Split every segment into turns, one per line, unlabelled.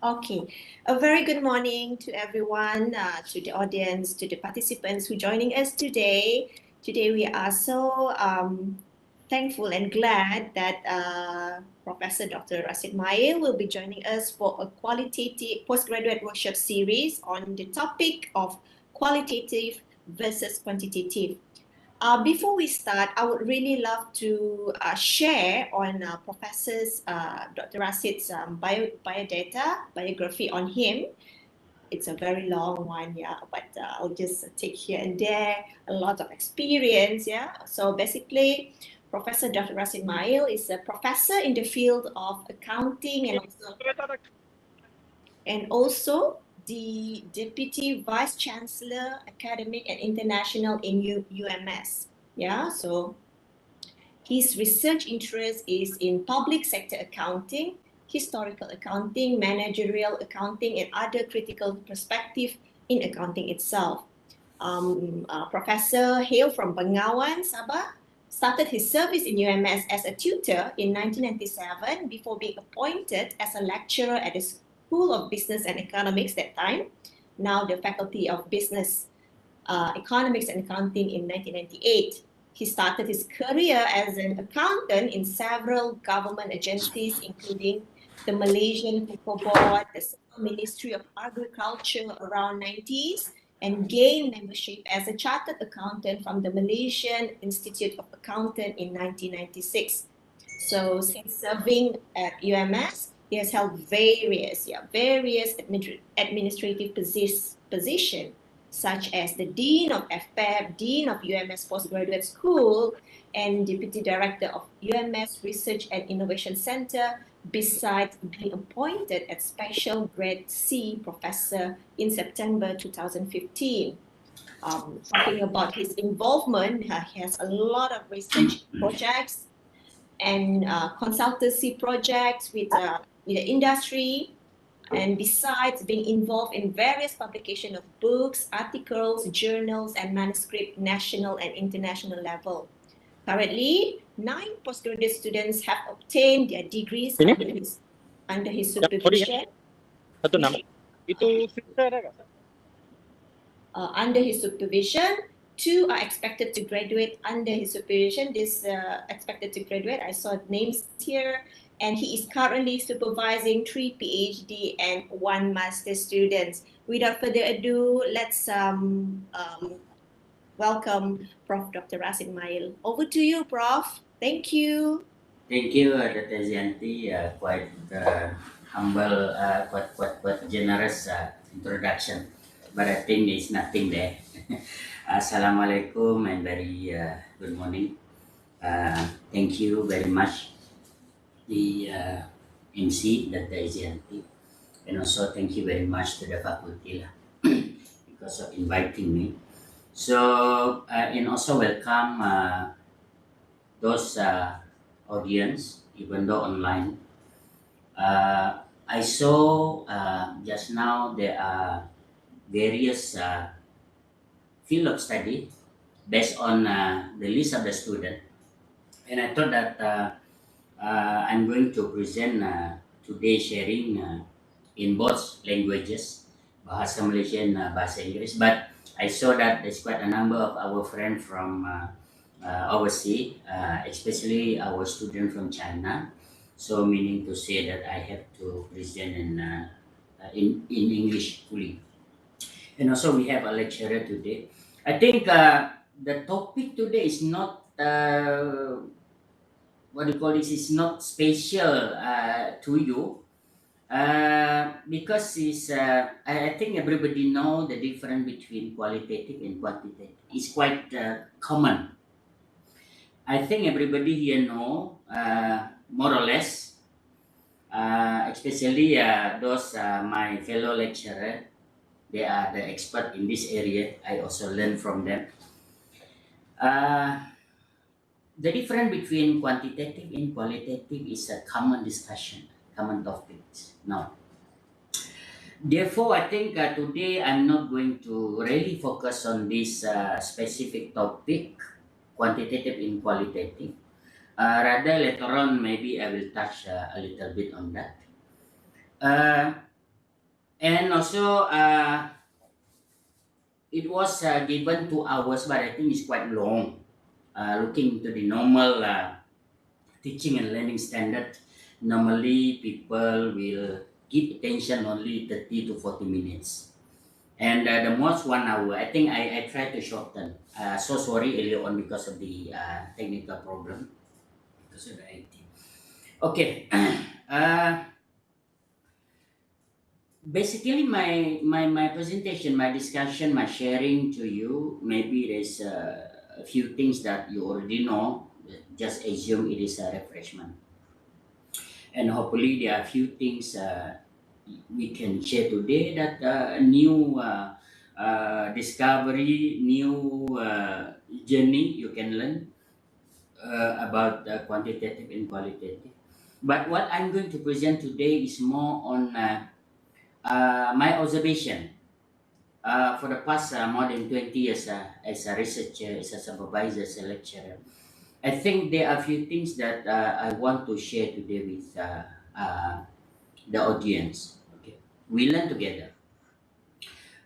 Okay, a very good morning to everyone, to the audience, to the participants who are joining us today. Today we are so thankful and glad that Professor Dr. Rasid Mail will be joining us for a qualitative postgraduate workshop series on the topic of qualitative versus quantitative. Before we start, I would really love to share on Dr. Rasid's biography on him. It's a very long one, yeah, but I'll just take here and there a lot of experience, yeah. So basically, Professor Dr. Rasid Mail is a professor in the field of accounting and also the Deputy Vice-Chancellor Academic and International in UMS. Yeah, so his research interest is in public sector accounting, historical accounting, managerial accounting, and other critical perspective in accounting itself. Professor hail from Bengawan, Sabah, started his service in UMS as a tutor in 1997 before being appointed as a lecturer at the School of Business and Economics that time, now the Faculty of Business, Economics and Accounting in 1998. He started his career as an accountant in several government agencies, including the Malaysian Cocoa Board, the Ministry of Agriculture around 90s, and gained membership as a chartered accountant from the Malaysian Institute of Accountant in 1996. So since serving at UMS, he has held various administrative positions, such as the Dean of FPEP, Dean of UMS Postgraduate School, and Deputy Director of UMS Research and Innovation Center, besides being appointed as Special Grade C Professor in September 2015. Talking about his involvement, he has a lot of research projects and consultancy projects with the industry, and besides being involved in various publications of books, articles, journals, and manuscript national and international level. Currently, 9 postgraduate students have obtained their degrees under his supervision. Under his supervision, 2 are expected to graduate under his supervision. This expected to graduate, I saw names here, and he is currently supervising 3 PhD and 1 master students. Without further ado, let's welcome Prof. Dr. Rasid Mail. Over to you, Prof. Thank you.
Thank you, Dr. Zianti. Quite humble, quite generous introduction, but I think there's nothing there. Assalamualaikum and very good morning. Thank you very much, the MC, Dr. Zianti, and also thank you very much to the faculty because of inviting me. So, and also welcome those audience, even though online. I saw just now there are various field of study based on the list of the student, and I thought that I'm going to present today sharing in both languages, Bahasa Malaysia and Bahasa Inggris. But I saw that there's quite a number of our friends from overseas, especially our student from China. So meaning to say that I have to present in English fully. And also we have a lecturer today. I think the topic today is not what do you call this? Is not special to you because I think everybody know the difference between qualitative and quantitative. It's quite common. I think everybody here know more or less, especially those my fellow lecturer. They are the expert in this area. I also learn from them. The difference between quantitative and qualitative is a common discussion, common topics. Now, therefore, I think today I'm not going to really focus on this specific topic, quantitative and qualitative. Rather, later on, maybe I will touch a little bit on that. And also, it was given 2 hours, but I think it's quite long. Looking to the normal teaching and learning standard, normally people will give attention only 30 to 40 minutes. And the most 1 hour, I think I tried to shorten. So sorry earlier on because of the technical problem, because of the IT. Okay. uh, Basically, my presentation, my discussion, my sharing to you, maybe there's a few things that you already know. Just assume it is a refreshment. And hopefully there are a few things we can share today that new discovery, new journey you can learn about quantitative and qualitative. But what I'm going to present today is more on my observation for the past more than 20 years as a researcher, as a supervisor, as a lecturer. I think there are a few things that I want to share today with the audience. Okay, we learn together.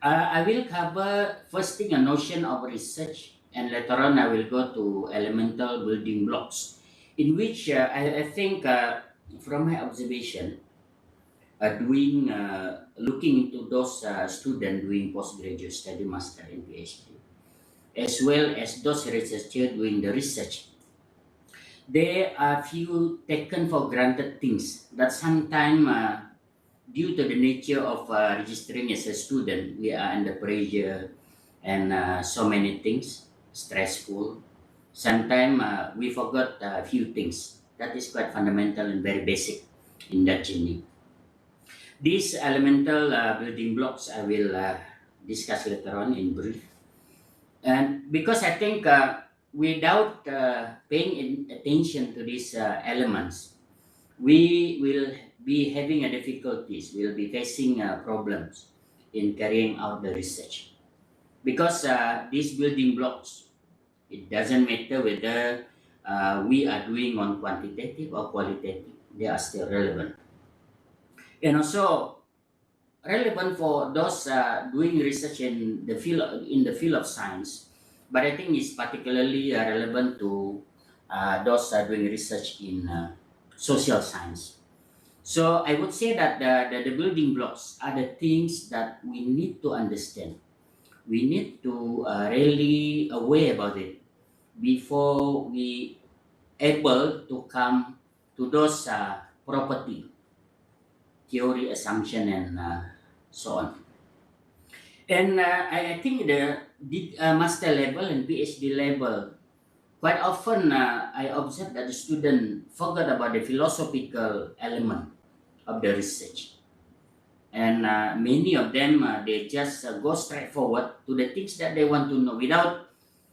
I will cover first thing a notion of research, and later on I will go to elemental building blocks, in which I think from my observation, doing looking into those students doing postgraduate study, master and PhD, as well as those researchers doing the research, there are few taken for granted things that sometimes due to the nature of registering as a student, we are under pressure and so many things, stressful. Sometimes we forgot a few things that is quite fundamental and very basic in that journey. These elemental building blocks I will discuss later on in brief. And because I think without paying attention to these elements, we will be having a difficulties, we'll be facing problems in carrying out the research. Because these building blocks, it doesn't matter whether we are doing on quantitative or qualitative, they are still relevant. And also relevant for those doing research in the field of science, but I think it's particularly relevant to those doing research in social science. So I would say that the building blocks are the things that we need to understand. We need to really aware about it before we able to come to those property, theory, assumption, and so on. And I think the master level and PhD level, quite often I observe that the student forgot about the philosophical element of the research. And many of them, they just go straight forward to the things that they want to know without,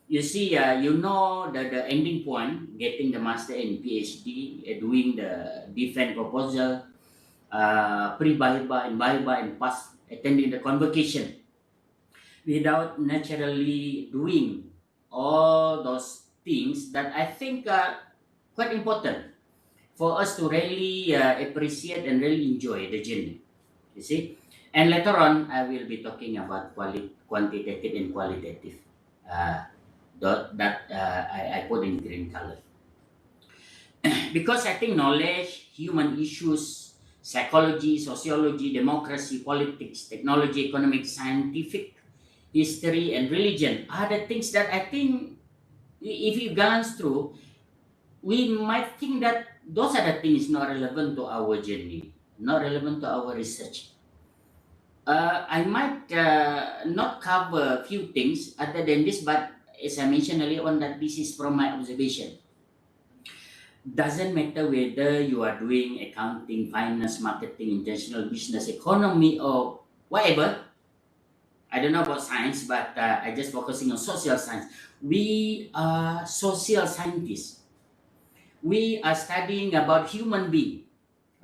you see, the ending point, getting the master and PhD, doing the defense proposal, pre-Biba and Biba and pass, attending the convocation without naturally doing all those things that I think are quite important for us to really appreciate and really enjoy the journey. You see, and later on I will be talking about quantitative and qualitative. Uh, I put in green color because I think knowledge, human issues, psychology, sociology, democracy, politics, technology, economics, scientific history, and religion are the things that I think if you glance through, we might think that those are the things not relevant to our journey, not relevant to our research. I might not cover a few things other than this, but as I mentioned earlier on, that this is from my observation. Doesn't matter whether you are doing accounting, finance, marketing, international business, economy, or whatever. I don't know about science, but I just focusing on social science. We are social scientists. We are studying about human being.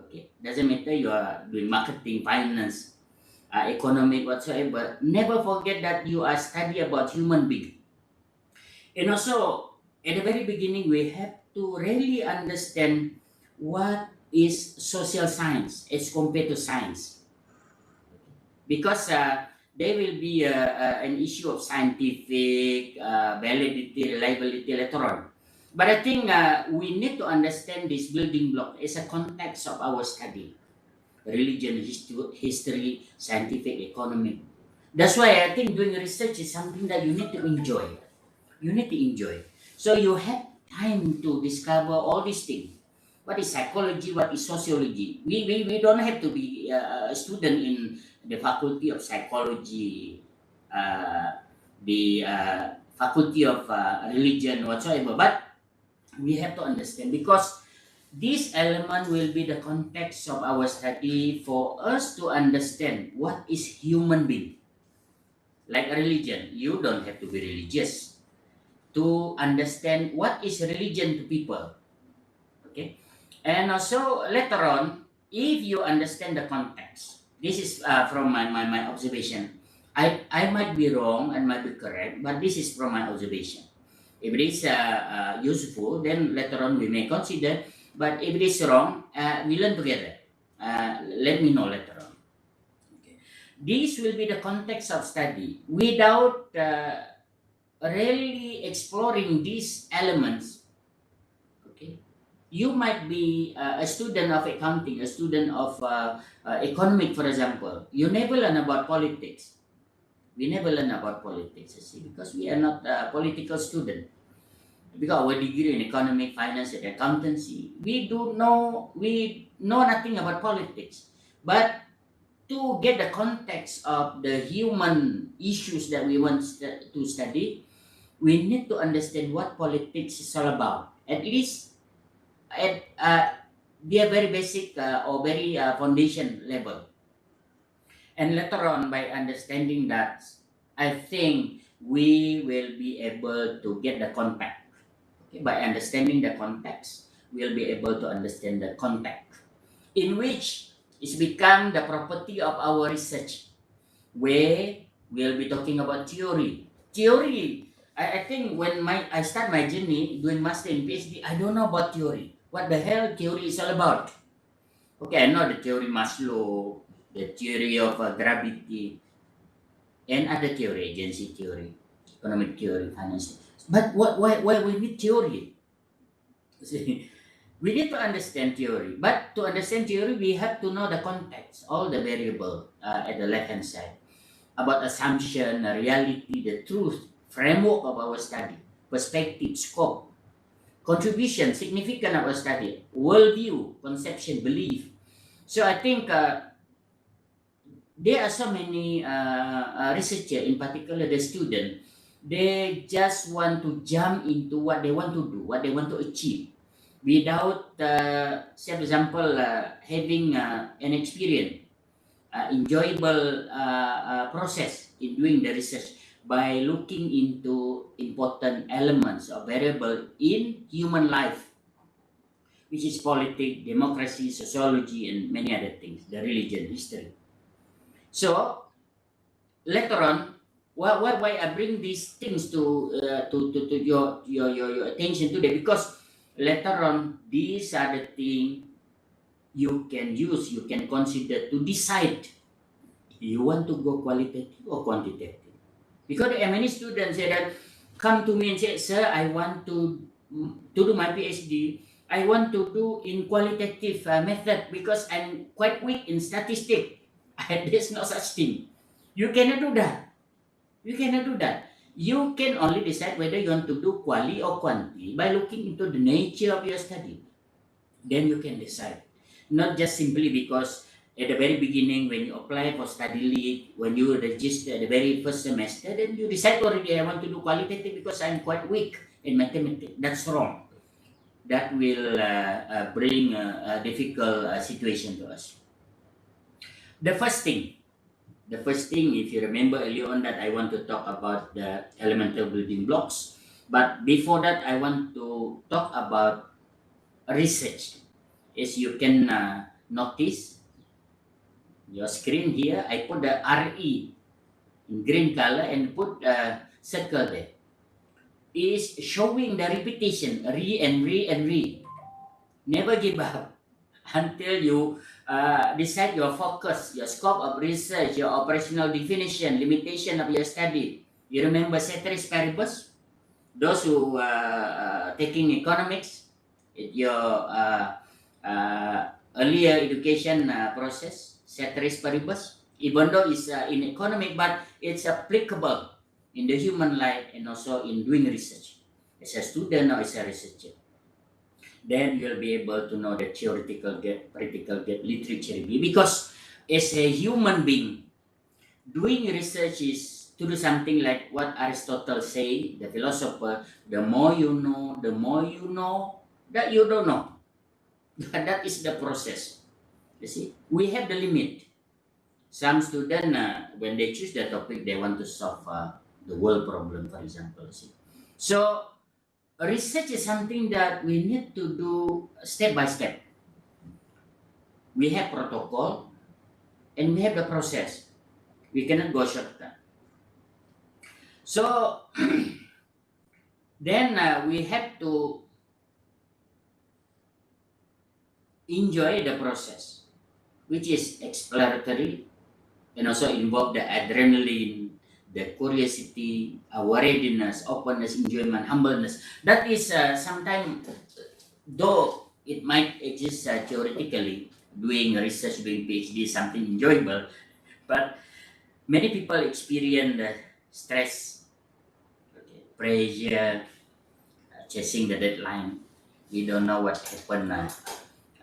Okay, doesn't matter you are doing marketing, finance, economic, whatsoever. Never forget that you are study about human being. And also, at the very beginning, we have to really understand what is social science as compared to science. because there will be an issue of scientific validity, reliability later on. But I think we need to understand this building block as a context of our study: religion, history, scientific, economic. That's why I think doing research is something that you need to enjoy. You need to enjoy. So you have time to discover all these things. What is psychology? What is sociology? We don't have to be a student in the faculty of psychology, the faculty of religion, whatsoever. But we have to understand, because this element will be the context of our study for us to understand what is human being. Like a religion, you don't have to be religious to understand what is religion to people. Okay, and also later on, if you understand the context, this is from my observation. I might be wrong and might be correct, but this is from my observation. If it is useful, then later on we may consider. But if it is wrong, we learn together. Let me know later on. Okay. This will be the context of study. Without really exploring these elements, okay, you might be a student of accounting, a student of economic, for example. You never learn about politics. We never learn about politics, you see, because we are not a political student. Because our degree in economic, finance, and accountancy, we know nothing about politics. But to get the context of the human issues that we want to study, we need to understand what politics is all about. At least at their very basic or very foundation level. And later on, by understanding that, I think we will be able to get the context. Okay? By understanding the context, we'll be able to understand the context in which it's become the property of our research, where we'll be talking about theory. Theory, I think when I start my journey doing master in PhD, I don't know about theory. What the hell theory is all about? Okay, I know the theory Maslow, the theory of gravity, and other theory, agency theory, economic theory, finance. But why we need theory? See, we need to understand theory. But to understand theory, we have to know the context, all the variable at the left hand side, about assumption, reality, the truth, framework of our study, perspective, scope, contribution, significance of our study, worldview, conception, belief. So I think there are so many researchers, in particular the student, they just want to jump into what they want to do, what they want to achieve, without, say for example, having an experience, enjoyable process in doing the research, by looking into important elements or variable in human life, which is politics, democracy, sociology, and many other things, the religion, history. So later on, why I bring these things to your attention today, because later on these are the things you can use, you can consider to decide you want to go qualitative or quantitative. Because there are many students say that come to me and say, sir, I want to do my PhD. I want to do in qualitative method because I'm quite weak in statistics. There's no such thing. You cannot do that. You cannot do that. You can only decide whether you want to do quali or quanti by looking into the nature of your study. Then you can decide. Not just simply because at the very beginning when you apply for study leave, when you register the very first semester, then you decide already I want to do qualitative because I'm quite weak in mathematics. That's wrong. That will bring a difficult situation to us. The first thing, if you remember earlier on, that I want to talk about the elemental building blocks. But before that, I want to talk about research. As you can notice your screen here, I put the RE in green color and put a circle there. Is showing the repetition, re and re and re. Never give up. until you decide your focus, your scope of research, your operational definition, limitation of your study. You remember ceteris paribus? Those who taking economics, your earlier education process, ceteris paribus, even though it's in economic, but it's applicable in the human life and also in doing research as a student or as a researcher. Then you'll be able to know the theoretical gap, practical gap, literature review. Because as a human being, doing research is to do something like what Aristotle say, the philosopher, the more you know that you don't know. That is the process. You see, we have the limit. Some students, when they choose the topic, they want to solve the world problem, for example. See. So research is something that we need to do step by step. We have protocol and we have the process. We cannot go shortcut. So then we have to enjoy the process, which is exploratory and also involve the adrenaline, the curiosity, readiness, openness, enjoyment, humbleness. That is sometimes, though it might exist theoretically, doing research, doing PhD is something enjoyable, but many people experience stress, okay, pressure, chasing the deadline. We don't know what happened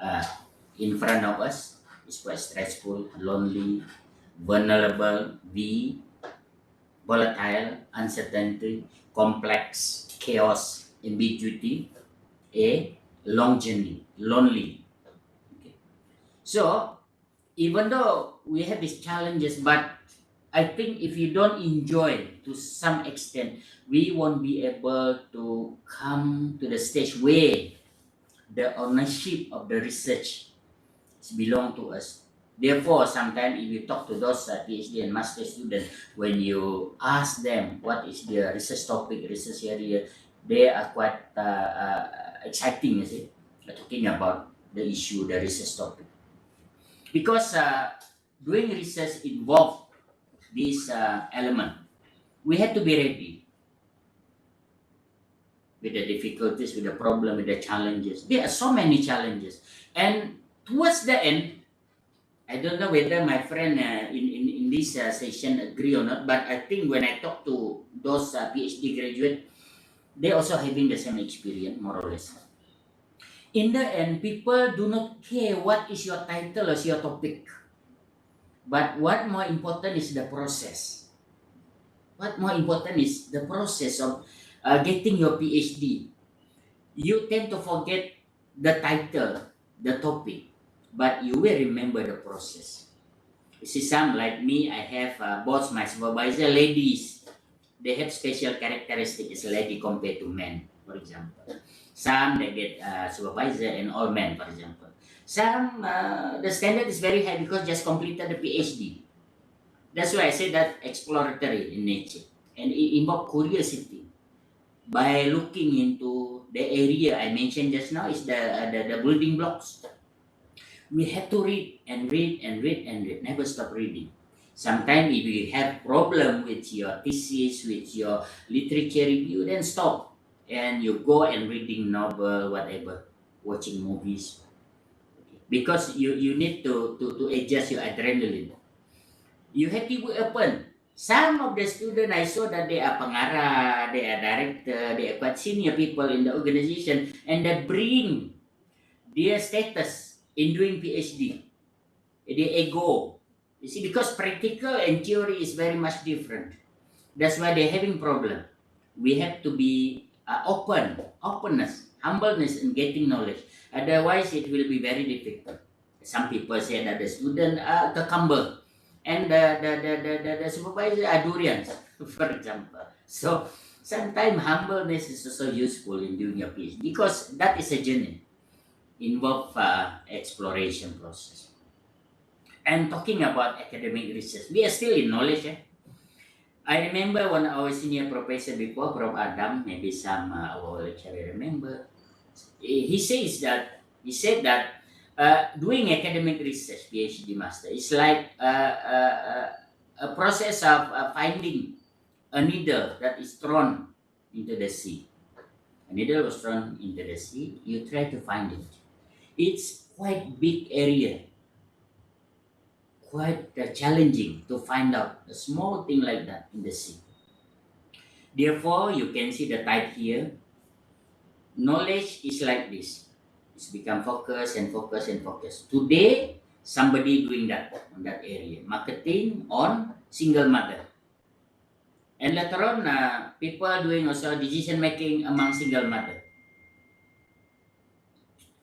uh, in front of us. It's quite stressful, lonely, vulnerable, volatile, uncertainty, complex, chaos, ambiguity, a long journey, lonely. Okay. So even though we have these challenges, but I think if you don't enjoy to some extent, we won't be able to come to the stage where the ownership of the research belong to us. Therefore, sometimes if you talk to those PhD and master students, when you ask them what is their research topic, research area, they are quite exciting, you see, talking about the issue, the research topic. Because doing research involve this element. We have to be ready with the difficulties, with the problem, with the challenges. There are so many challenges. And towards the end, I don't know whether my friend in this session agree or not, but I think when I talk to those PhD graduate, they also having the same experience, more or less. In the end, people do not care what is your title or your topic. But what more important is the process. What more important is the process of getting your PhD. You tend to forget the title, the topic, but you will remember the process. You see, some like me, I have both my supervisor, ladies. They have special characteristics as a lady compared to men, for example. Some they get supervisor and all men, for example. Some the standard is very high because just completed the PhD. That's why I say that exploratory in nature and it involves curiosity. By looking into the area I mentioned just now is the building blocks. We have to read and read and read and read, never stop reading. Sometimes if you have problem with your thesis, with your literature review, then stop and you go and reading novel, whatever, watching movies. Because you need to adjust your adrenaline. You have to be open. Some of the students I saw that they are pengarah, they are director, they are quite senior people in the organization, and they bring their status in doing PhD. The ego. You see, because practical and theory is very much different. That's why they're having problem. We have to be openness, humbleness in getting knowledge. Otherwise, it will be very difficult. Some people say that the student are cucumber and the supervisor are durians, for example. So sometimes humbleness is also useful in doing your PhD because that is a journey, involve exploration process. And talking about academic research, we are still in knowledge. I remember when our senior professor before, Prof. Adam, maybe some our lecturer remember, he said that doing academic research, PhD master, is like a process of finding a needle that is thrown into the sea. A needle was thrown into the sea. You try to find it. It's quite big area, quite challenging to find out a small thing like that in the sea. Therefore, you can see the type here. Knowledge is like this. It's become focus and focus and focus. Today, somebody doing that on that area. Marketing on single mother. And later on, people doing also decision making among single mother.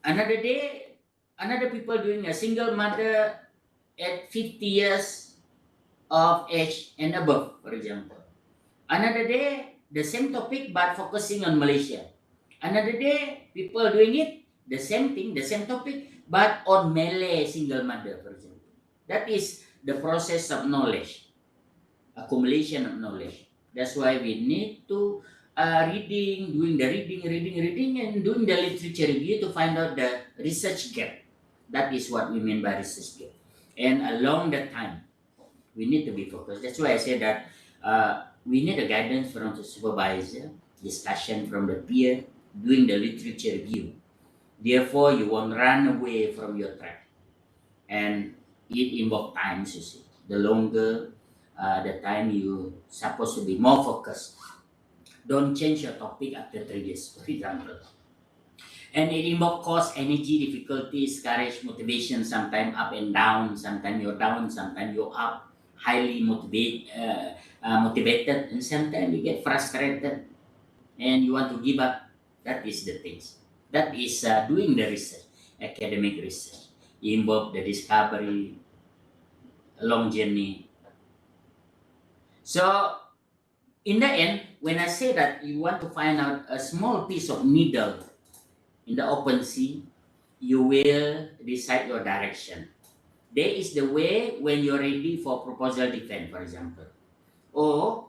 Another day, another people doing a single mother at 50 years of age and above, for example. Another day, the same topic but focusing on Malaysia. Another day, people doing it, the same thing, the same topic, but on Malay single mother, for example. That is the process of knowledge, accumulation of knowledge. That's why we need to doing the reading, and doing the literature review to find out the research gap. That is what we mean by research gap. And along that time, we need to be focused. That's why I say that we need a guidance from the supervisor, discussion from the peer, doing the literature review. Therefore, you won't run away from your track. And it involves time, you see. The longer the time you supposed to be more focused. Don't change your topic after 3 years, for example. And it involves cost, energy, difficulties, courage, motivation, sometimes up and down, sometimes you're down, sometimes you're up, highly motivated, and sometimes you get frustrated and you want to give up. That is the things. That is doing the research, academic research. It involves the discovery, a long journey. So, in the end, when I say that you want to find out a small piece of needle in the open sea, you will decide your direction. There is the way when you're ready for proposal defense, for example. Or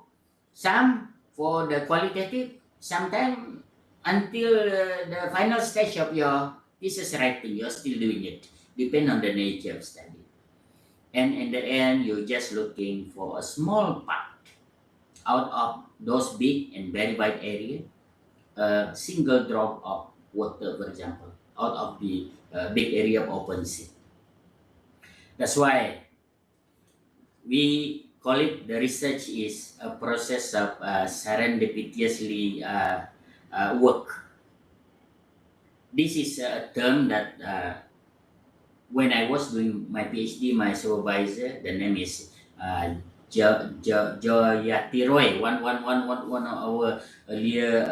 some for the qualitative, sometimes until the final stage of your thesis writing, you're still doing it. Depend on the nature of study. And in the end, you're just looking for a small part out of those big and very wide area, a single drop of water, for example, out of the big area of open sea. That's why we call it the research is a process of serendipitously work. This is a term that when I was doing my PhD, my supervisor, the name is Joyati Roy, one of our earlier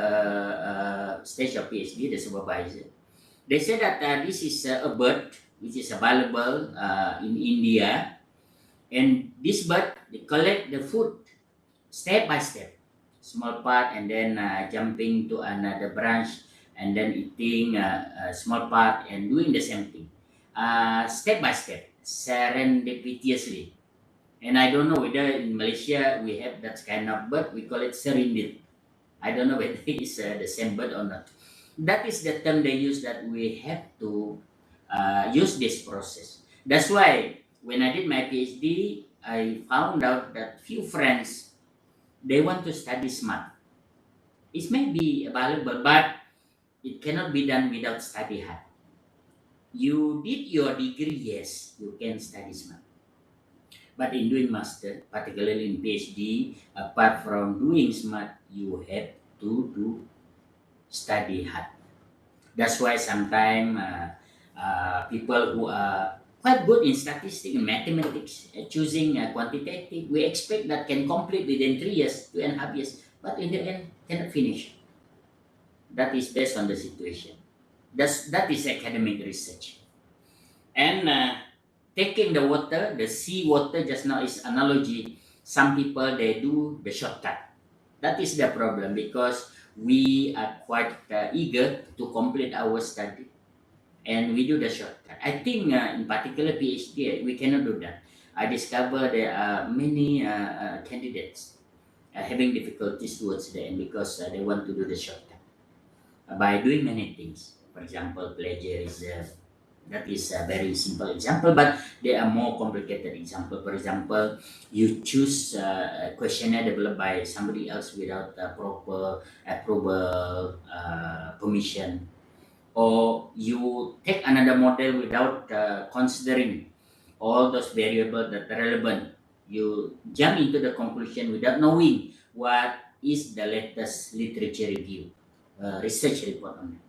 stage of PhD, the supervisor. They said that this is a bird which is available in India, and this bird they collect the food step by step, small part, and then jumping to another branch, and then eating a small part and doing the same thing, step by step, serendipitously. And I don't know whether in Malaysia we have that kind of bird. We call it serendip. I don't know whether it is the same bird or not. That is the term they use, that we have to use this process. That's why when I did my PhD, I found out that few friends, they want to study smart. It may be available, but it cannot be done without study hard. You did your degree, yes, you can study smart. But in doing master, particularly in PhD, apart from doing smart, you have to do study hard. That's why sometimes people who are quite good in statistics and mathematics, choosing quantitative, we expect that can complete within 3 years, 2.5 years, but in the end cannot finish. That is based on the situation. That is academic research. And taking the water, the sea water just now is analogy. Some people, they do the shortcut. That is the problem, because we are quite eager to complete our study, and we do the shortcut. I think in particular PhD, we cannot do that. I discovered there are many candidates having difficulties towards the end because they want to do the shortcut by doing many things. For example, plagiarism, That is a very simple example, but there are more complicated example. For example, you choose a questionnaire developed by somebody else without a proper approval, permission, or you take another model without considering all those variables that are relevant. You jump into the conclusion without knowing what is the latest literature review, research report on it.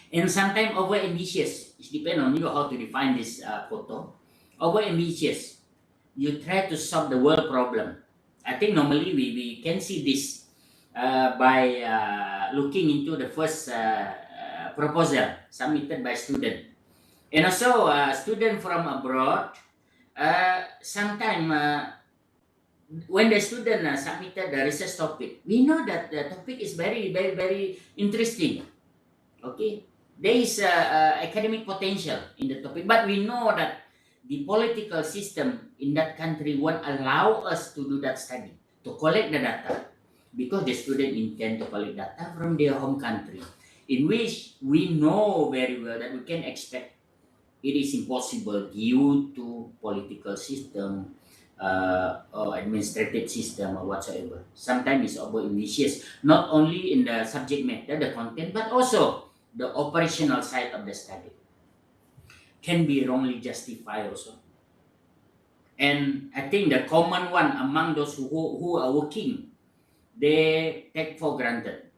And sometimes over ambitious. It depends on you how to define this photo. Over ambitious. You try to solve the world problem. I think normally we can see this by looking into the first proposal submitted by student. And also student from abroad, sometimes when the student submitted the research topic, we know that the topic is very, very, very interesting. Okay, there is academic potential in the topic, but we know that the political system in that country won't allow us to do that study, to collect the data, because the student intend to collect data from their home country, in which we know very well that we can expect it is impossible due to political system or administrative system or whatsoever. Sometimes it's over ambitious, not only in the subject matter, the content, but also the operational side of the study can be wrongly justified also. And I think the common one among those who are working, they take for granted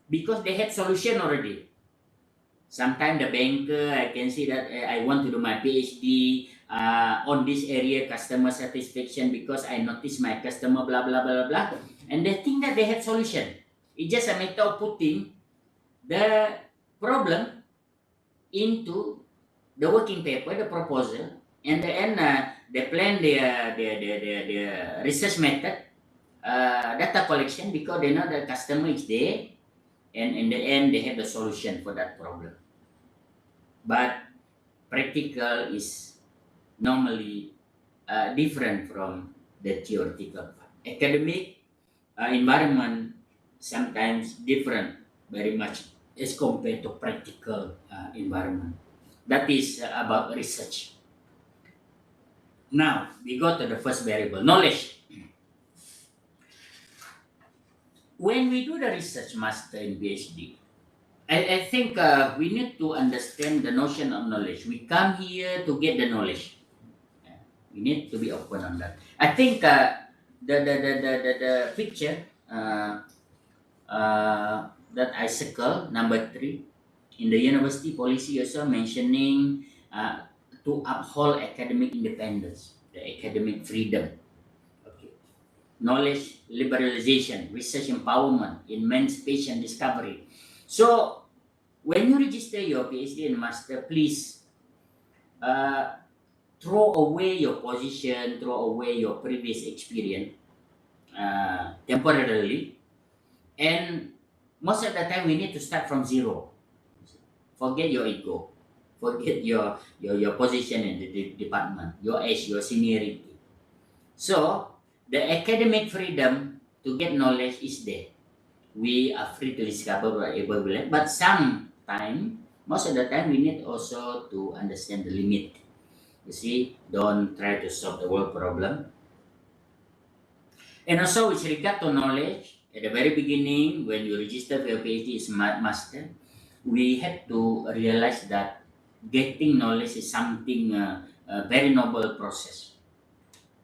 because they had solution already. Sometimes the banker, I can see that I want to do my PhD on this area, customer satisfaction, because I notice my customer, blah, blah, blah, blah. And they think that they have solution. It's just a matter of putting the problem into the working paper, the proposal, and then they plan their research method, data collection, because they know the customer is there, and in the end, they have the solution for that problem. But practical is normally different from the theoretical part. Academic environment sometimes different very much as compared to practical environment. That is about research. Now we go to the first variable, knowledge. When we do the research master in PhD, I think we need to understand the notion of knowledge. We come here to get the knowledge. We need to be open on that. I think the picture that I circle, number 3, in the university policy also mentioning to uphold academic independence, the academic freedom. Okay. Knowledge liberalization, research empowerment, emancipation, discovery. So when you register your PhD and master, please throw away your position, throw away your previous experience temporarily, and most of the time we need to start from zero. Forget your ego, forget your position in the department, your age, your seniority. So the academic freedom to get knowledge is there. We are free to discover whatever we like, but sometimes, most of the time, we need also to understand the limit. You see, don't try to solve the world problem. And also, with regard to knowledge, at the very beginning, when you register for your PhD as master, we have to realize that getting knowledge is something a very noble process,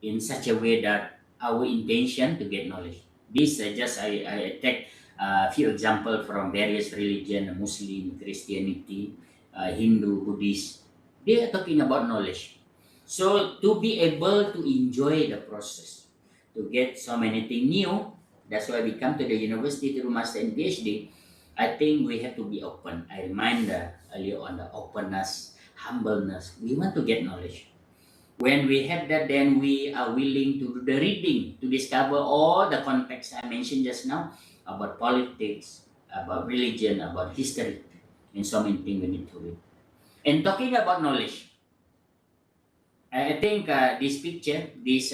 in such a way that our intention to get knowledge. This I take a few examples from various religion, Muslim, Christianity, Hindu, Buddhist. They are talking about knowledge. So to be able to enjoy the process, to get so many things new, that's why we come to the university to do master and PhD. I think we have to be open. I remind earlier on the openness, humbleness. We want to get knowledge. When we have that, then we are willing to do the reading to discover all the context I mentioned just now about politics, about religion, about history, and so many things we need to read. And talking about knowledge, I think this picture, this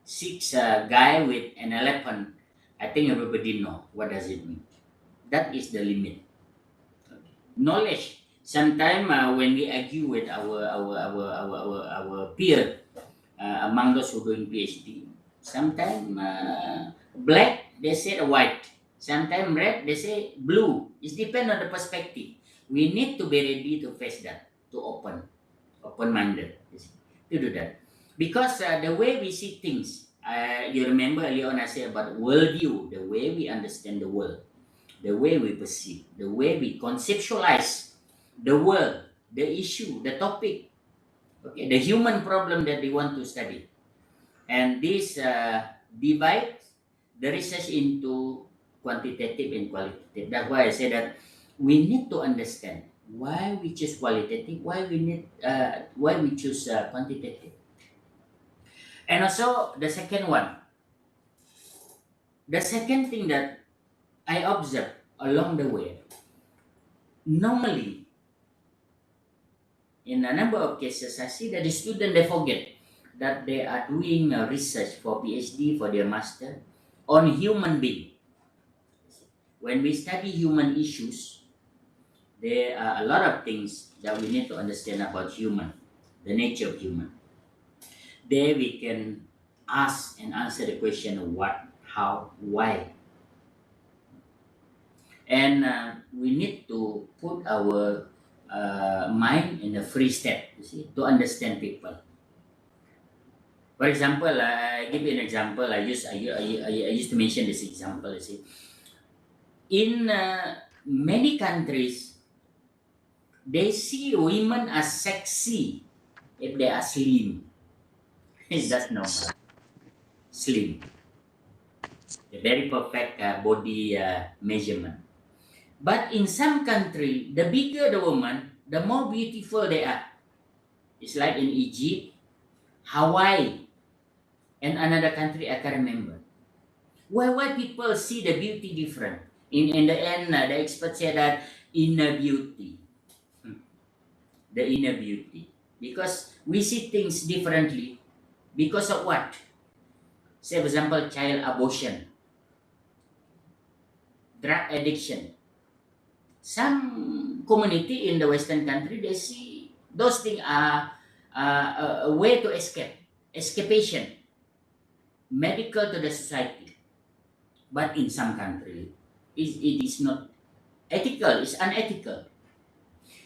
six guy with an elephant, I think everybody know what does it mean. That is the limit. Knowledge Sometimes when we argue with our peer among those who doing PhD, sometimes black they say white, sometimes red they say blue. It depends on the perspective. We need to be ready to face that, to open-minded, to do that, because the way we see things. You remember earlier on I said about worldview, the way we understand the world, the way we perceive, the way we conceptualize the world, the issue, the topic, okay, the human problem that we want to study. And this divides the research into quantitative and qualitative. That's why I say that we need to understand why we choose qualitative, why we choose quantitative. And also the second thing that I observe along the way, normally in a number of cases, I see that the student they forget that they are doing research for PhD, for their master, on human being. When we study human issues, there are a lot of things that we need to understand about human, the nature of human. There we can ask and answer the question of what, how, why. And we need to put our mind in a free state, you see, to understand people. For example, I give you an example. I used to mention this example. You see, in many countries, they see women as sexy if they are slim. That's normal. Slim, a very perfect body measurement. But in some country, the bigger the woman, the more beautiful they are. It's like in Egypt, Hawaii, and another country I can remember. Why people see the beauty different? In the end, the experts say that inner beauty, the inner beauty, because we see things differently because of what? Say, for example, child abortion, drug addiction. Some community in the Western country they see those things are a way to escapation, medical to the society. But in some country, it is not ethical. It's unethical.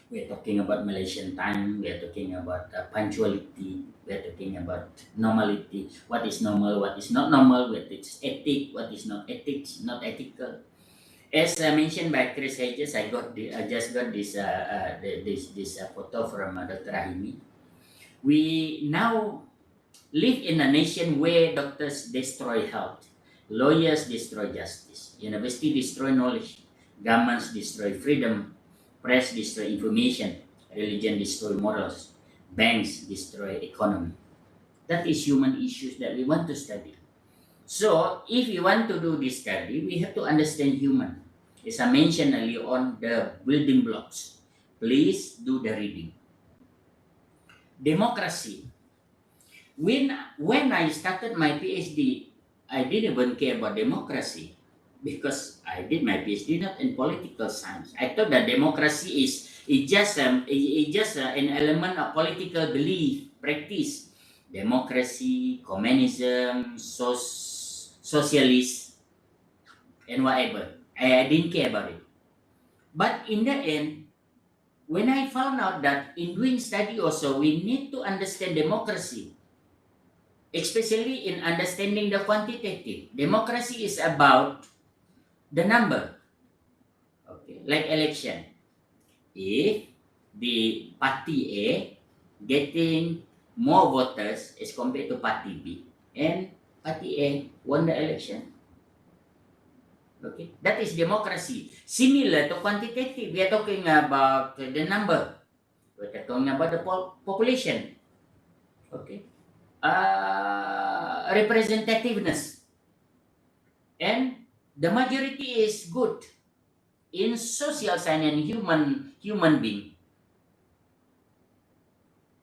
We're talking about Malaysian time. We're talking about punctuality. We're talking about normality. What is normal? What is not normal? What is ethic? What is not ethics? Not ethical. As mentioned by Chris Hedges, I just got this photo from Dr. Rahimi. We now live in a nation where doctors destroy health, lawyers destroy justice, university destroy knowledge, governments destroy freedom, press destroy information, religion destroy morals, banks destroy economy. That is human issues that we want to study. So if we want to do this study, we have to understand human. As I mentioned earlier on, the building blocks. Please do the reading. Democracy. When I started my PhD, I didn't even care about democracy because I did my PhD not in political science. I thought that democracy is just an element of political belief practice. Democracy, communism, socialist, and whatever. I didn't care about it. But in the end, when I found out that in doing study also, we need to understand democracy, especially in understanding the quantitative. Democracy is about the number, okay, like election. If the party A getting more voters as compared to party B, and party A won the election, okay, that is democracy. Similar to quantitative, we are talking about the number. We're talking about the population. Okay. Representativeness. And the majority is good in social science and human being.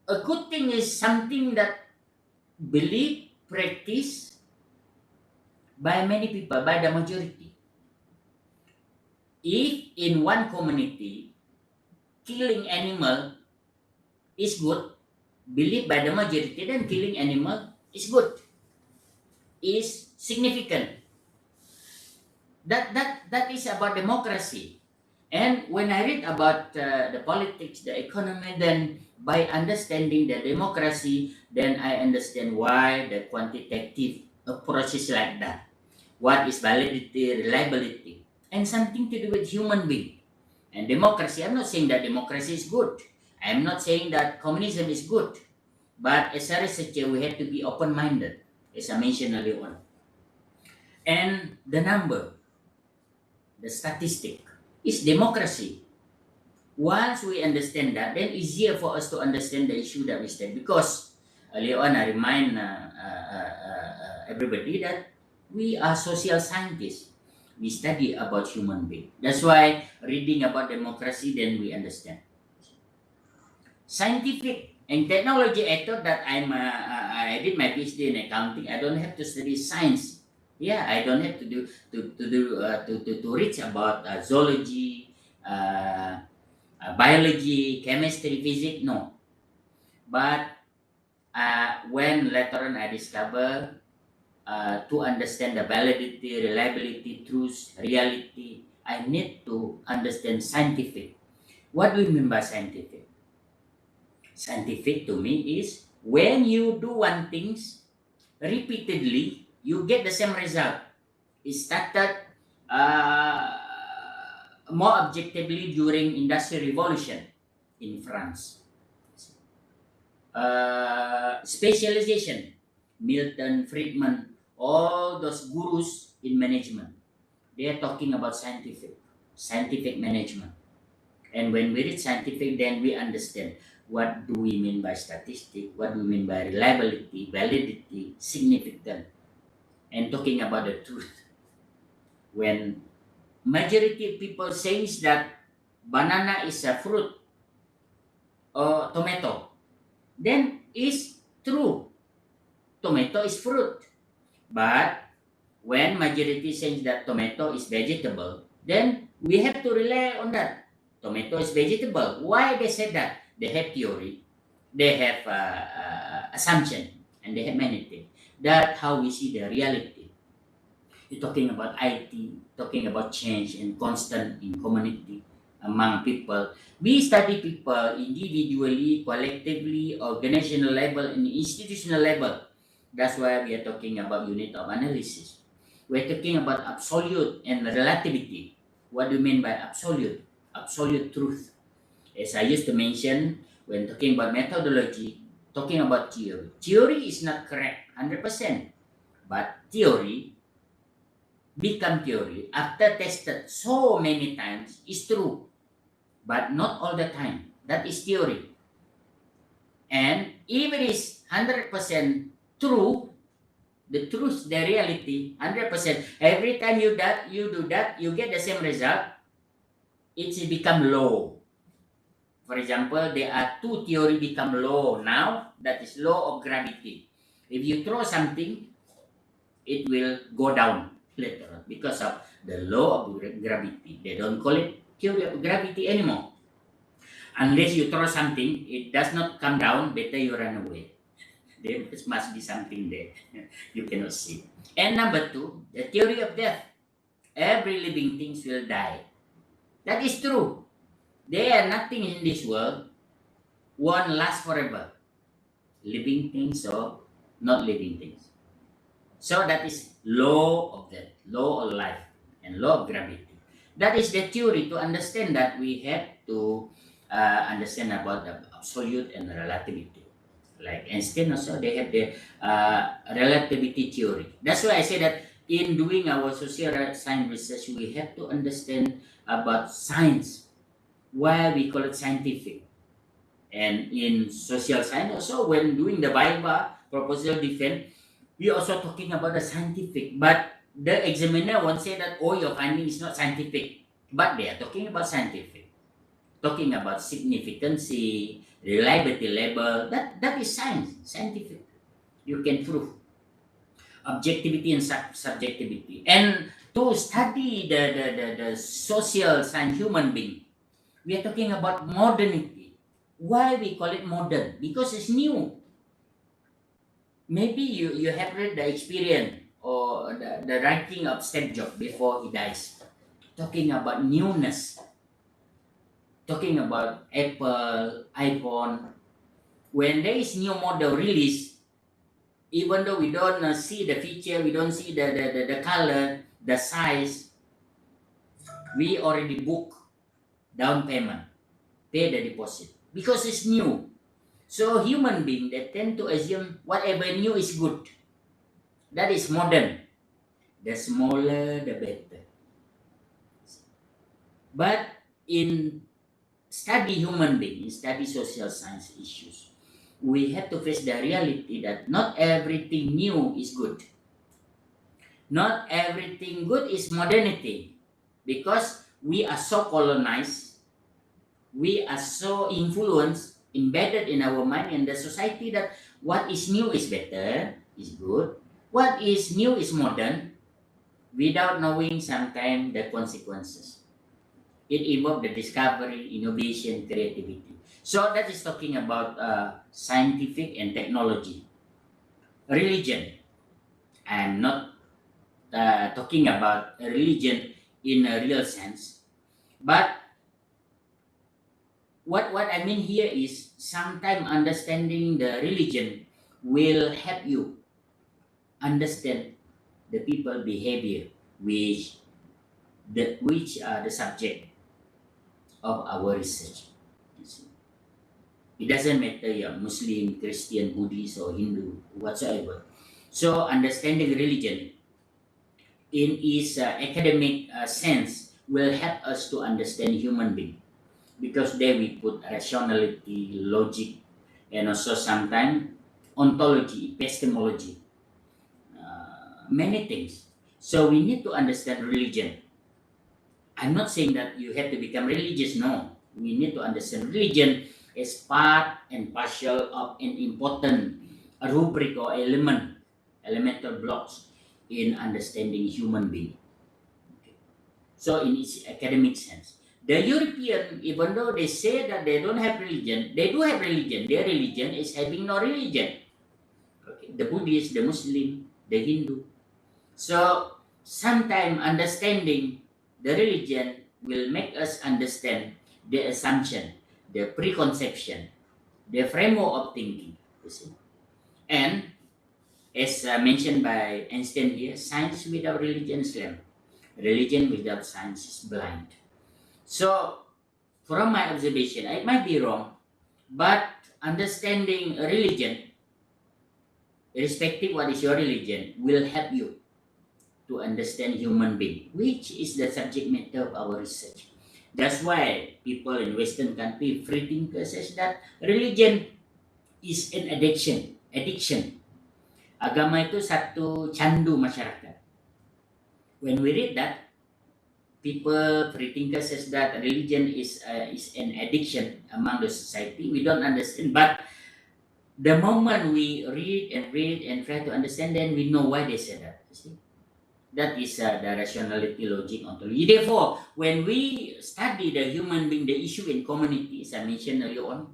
A good thing is something that believed, practiced by many people, by the majority. If in one community killing animal is good, believed by the majority, then killing animal is good, is significant. That is about democracy. And when I read about the politics, the economy, then by understanding the democracy, then I understand why the quantitative approach is like that. What is validity, reliability, and something to do with human being. And democracy, I'm not saying that democracy is good. I'm not saying that communism is good. But as a researcher, we have to be open-minded, as I mentioned earlier on. And the number, the statistic, is democracy. Once we understand that, then easier for us to understand the issue that we stand. Because earlier on, I remind everybody that we are social scientists. We study about human being. That's why reading about democracy, then we understand. Scientific and technology, I thought that I did my PhD in accounting. I don't have to study science. Yeah, I don't have to reach about zoology, biology, chemistry, physics. No, but when later on I discover to understand the validity, reliability, truth, reality, I need to understand scientific. What do you mean by scientific? Scientific to me is when you do one things repeatedly, you get the same result. It started more objectively during Industrial Revolution in France. Specialization, Milton, Friedman, all those gurus in management, they are talking about scientific management. And when we read scientific, then we understand what do we mean by statistic, what do we mean by reliability, validity, significant, and talking about the truth. When majority of people says that banana is a fruit or tomato, then is true. Tomato is fruit. But when majority says that tomato is vegetable, then we have to rely on that. Tomato is vegetable. Why they said that? They have theory, they have assumption, and they have many things. That's how we see the reality. You're talking about IT, talking about change and constant in community among people. We study people individually, collectively, organizational level, and institutional level. That's why we are talking about unit of analysis. We're talking about absolute and relativity. What do you mean by absolute? Absolute truth. As I used to mention, when talking about methodology, talking about theory. Theory is not correct 100%, but theory become theory after tested so many times is true, but not all the time. That is theory. And if it is 100% true, the truth, the reality, 100%, every time you do that, you get the same result, it's become law. For example, there are two theory become law now, that is law of gravity. If you throw something, it will go down later on because of the law of gravity. They don't call it theory of gravity anymore. Unless you throw something, it does not come down, better you run away. There must be something there you cannot see. And number two, the theory of death. Every living thing will die. That is true. There are nothing in this world won't last forever. Living things or not living things. So that is law of death, law of life, and law of gravity. That is the theory. To understand that, we have to understand about the absolute and relativity. Like Einstein also, they have the relativity theory. That's why I say that in doing our social science research, we have to understand about science, why we call it scientific. And in social science also, when doing the Viva proposal defense, we also talking about the scientific. But the examiner won't say that, oh, your finding is not scientific. But they are talking about scientific. Talking about significancy, reliability level, that is science, scientific. You can prove objectivity and subjectivity. And to study the social science human being, We are talking about modernity. Why we call it modern? Because it's new. Maybe you have read the experience or the writing of Steve Jobs before he dies, talking about newness, talking about Apple, iPhone. When there is new model release, even though we don't see the feature, we don't see the color, the size, we already book down payment, pay the deposit because it's new. So human being they tend to assume whatever new is good. That is modern. The smaller, the better. But in study human being, study social science issues, we have to face the reality that not everything new is good. Not everything good is modernity because we are so colonized, we are so influenced, embedded in our mind and the society that what is new is better, is good. What is new is modern without knowing sometimes the consequences. It involves the discovery, innovation, creativity. So that is talking about scientific and technology. Religion. I'm not talking about a religion in a real sense, but what I mean here is sometimes understanding the religion will help you understand the people behavior which are the subject of our research. You see. It doesn't matter you're Muslim, Christian, Buddhist, or Hindu, whatsoever. So understanding religion in its academic sense will help us to understand human being because there we put rationality, logic, and also sometimes ontology, epistemology, many things. So we need to understand religion. I'm not saying that you have to become religious. No, we need to understand religion as part and partial of an important rubric or elemental blocks in understanding human being. So in its academic sense, the European, even though they say that they don't have religion, they do have religion. Their religion is having no religion. Okay. The Buddhist, the Muslim, the Hindu. So sometimes understanding the religion will make us understand the assumption, the preconception, the framework of thinking. You see. And as mentioned by Einstein here, science without religion is lame. Religion without science is blind. So, from my observation, I might be wrong, but understanding a religion, irrespective what is your religion, will help you to understand human being, which is the subject matter of our research. That's why people in Western country, free thinkers, says that religion is an addiction. Addiction. Agama itu satu candu masyarakat. When we read that, people, free thinkers says that religion is an addiction among the society. We don't understand, but the moment we read and try to understand, then we know why they said that. You see? That is the rationality, logic, ontology. Therefore, when we study the human being, the issue in community, as I mentioned earlier on,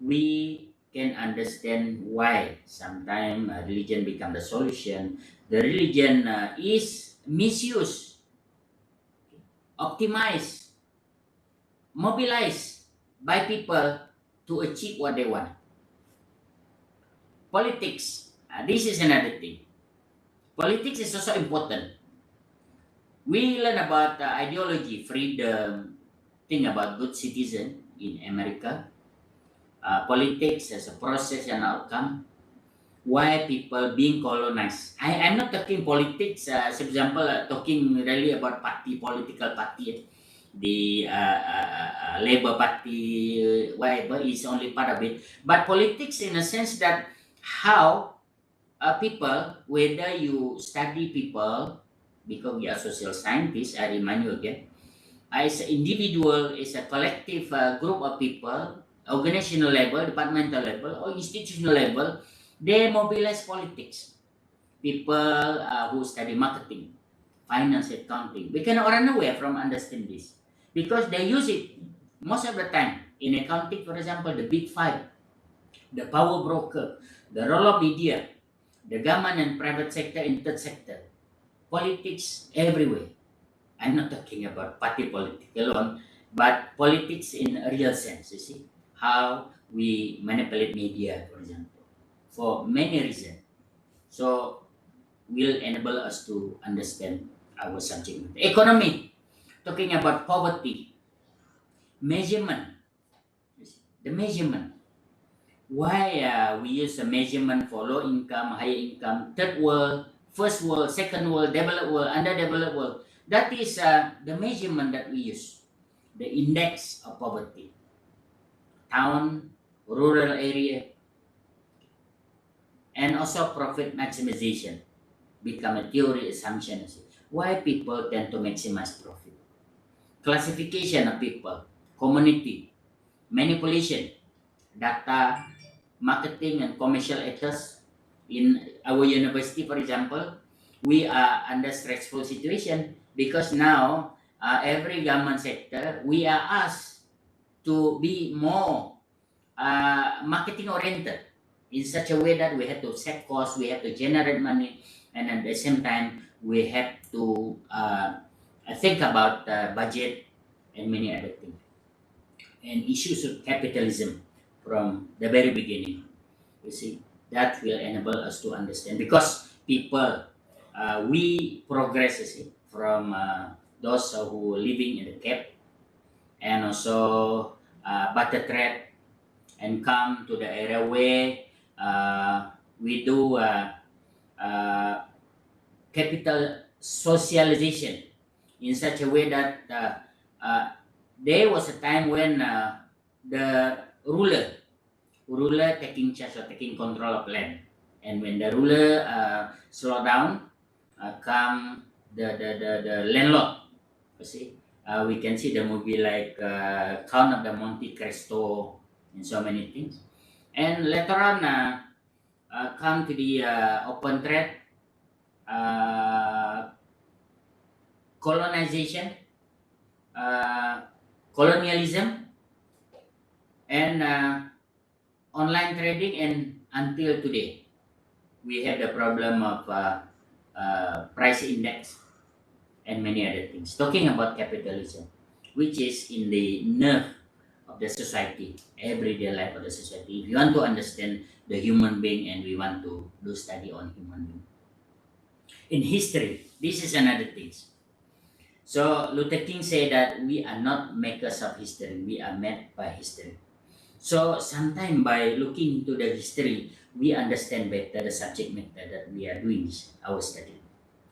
we can understand why sometimes religion become the solution. The religion is misused, optimized, mobilized by people to achieve what they want. Politics, this is another thing. Politics is also important. We learn about ideology, freedom, think about good citizen in America. Politics as a process and outcome. Why people being colonized? I'm not talking politics. For example, talking really about party, political party. The Labour Party, whatever is only part of it. But politics, in a sense, that how people, whether you study people, because we are social scientists, I remind you again, as an individual, as a collective group of people, organizational level, departmental level, or institutional level, they mobilize politics. People who study marketing, finance, accounting, we cannot run away from understand this because they use it. Most of the time, in accounting, for example, the big five, the power broker, the role of media, the government and private sector and third sector, politics everywhere. I'm not talking about party politics alone, but politics in a real sense, you see. How we manipulate media, for example, for many reasons. So will enable us to understand our subject matter. Economy, talking about poverty, measurement, the measurement. Why we use a measurement for low income, high income, third world, first world, second world, developed world, underdeveloped world. That is the measurement that we use. The index of poverty, town, rural area, and also profit maximization become a theory assumption. Why people tend to maximize profit? Classification of people, community, manipulation, data, marketing, and commercial actors. In our university, for example, we are under stressful situation because now every government sector we are asked to be more marketing oriented in such a way that we have to set costs, we have to generate money, and at the same time we have to think about budget and many other things and issues of capitalism from the very beginning. You see, that will enable us to understand because people, we progress, you see, from those who living in the cap and also butter trap and come to the area where we do capital socialization in such a way that there was a time when the ruler taking charge or taking control of land, and when the ruler slow down, come the landlord. You see, we can see the movie like Count of the Monte Cristo and so many things. And later on, come to the open trade, uh, colonization, uh, colonialism, and online trading, and until today, we have the problem of price index and many other things. Talking about capitalism, which is in the nerve of the society, everyday life of the society. If you want to understand the human being and we want to do study on human being. In history, this is another thing. So Luther King said that we are not makers of history, we are made by history. So sometimes by looking into the history, we understand better the subject matter that we are doing our study,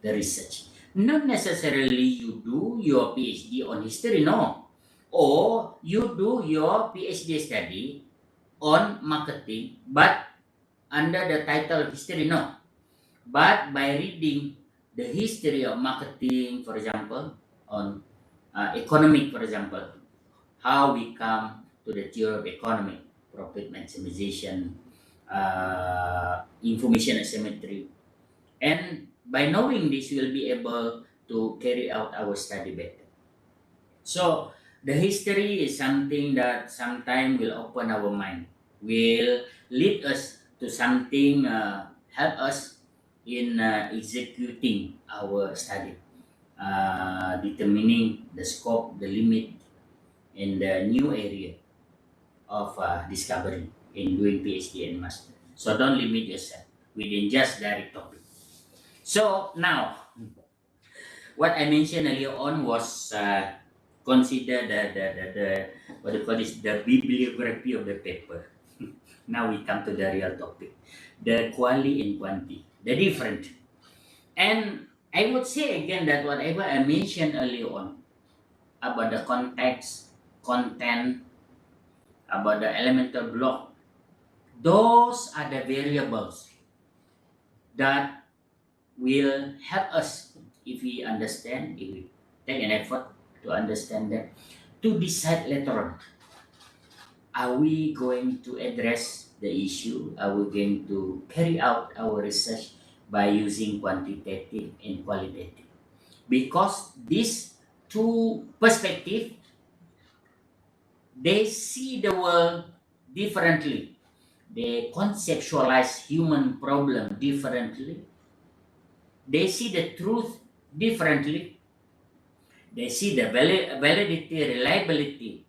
the research. Not necessarily you do your PhD on history, no. Or you do your PhD study on marketing, but under the title history, no. But by reading the history of marketing, for example, on economic, for example, how we come to the theory of economic, profit maximization, information asymmetry, and by knowing this, we will be able to carry out our study better. So the history is something that sometimes will open our mind, will lead us to something, help us in executing our study, determining the scope, the limit, in the new area of discovery in doing PhD and master. So don't limit yourself within just direct topic. So now, what I mentioned earlier on was consider the what do you call this, the bibliography of the paper. Now we come to the real topic, the quali and quanti, the different. And I would say again that whatever I mentioned earlier on about the context, content, about the elemental block, those are the variables that will help us if we understand, if we take an effort to understand that, to decide later on. Are we going to address the issue? Are we going to carry out our research by using quantitative and qualitative? Because these two perspectives They see the world differently. They conceptualize human problem differently. They see the truth differently. They see the validity, reliability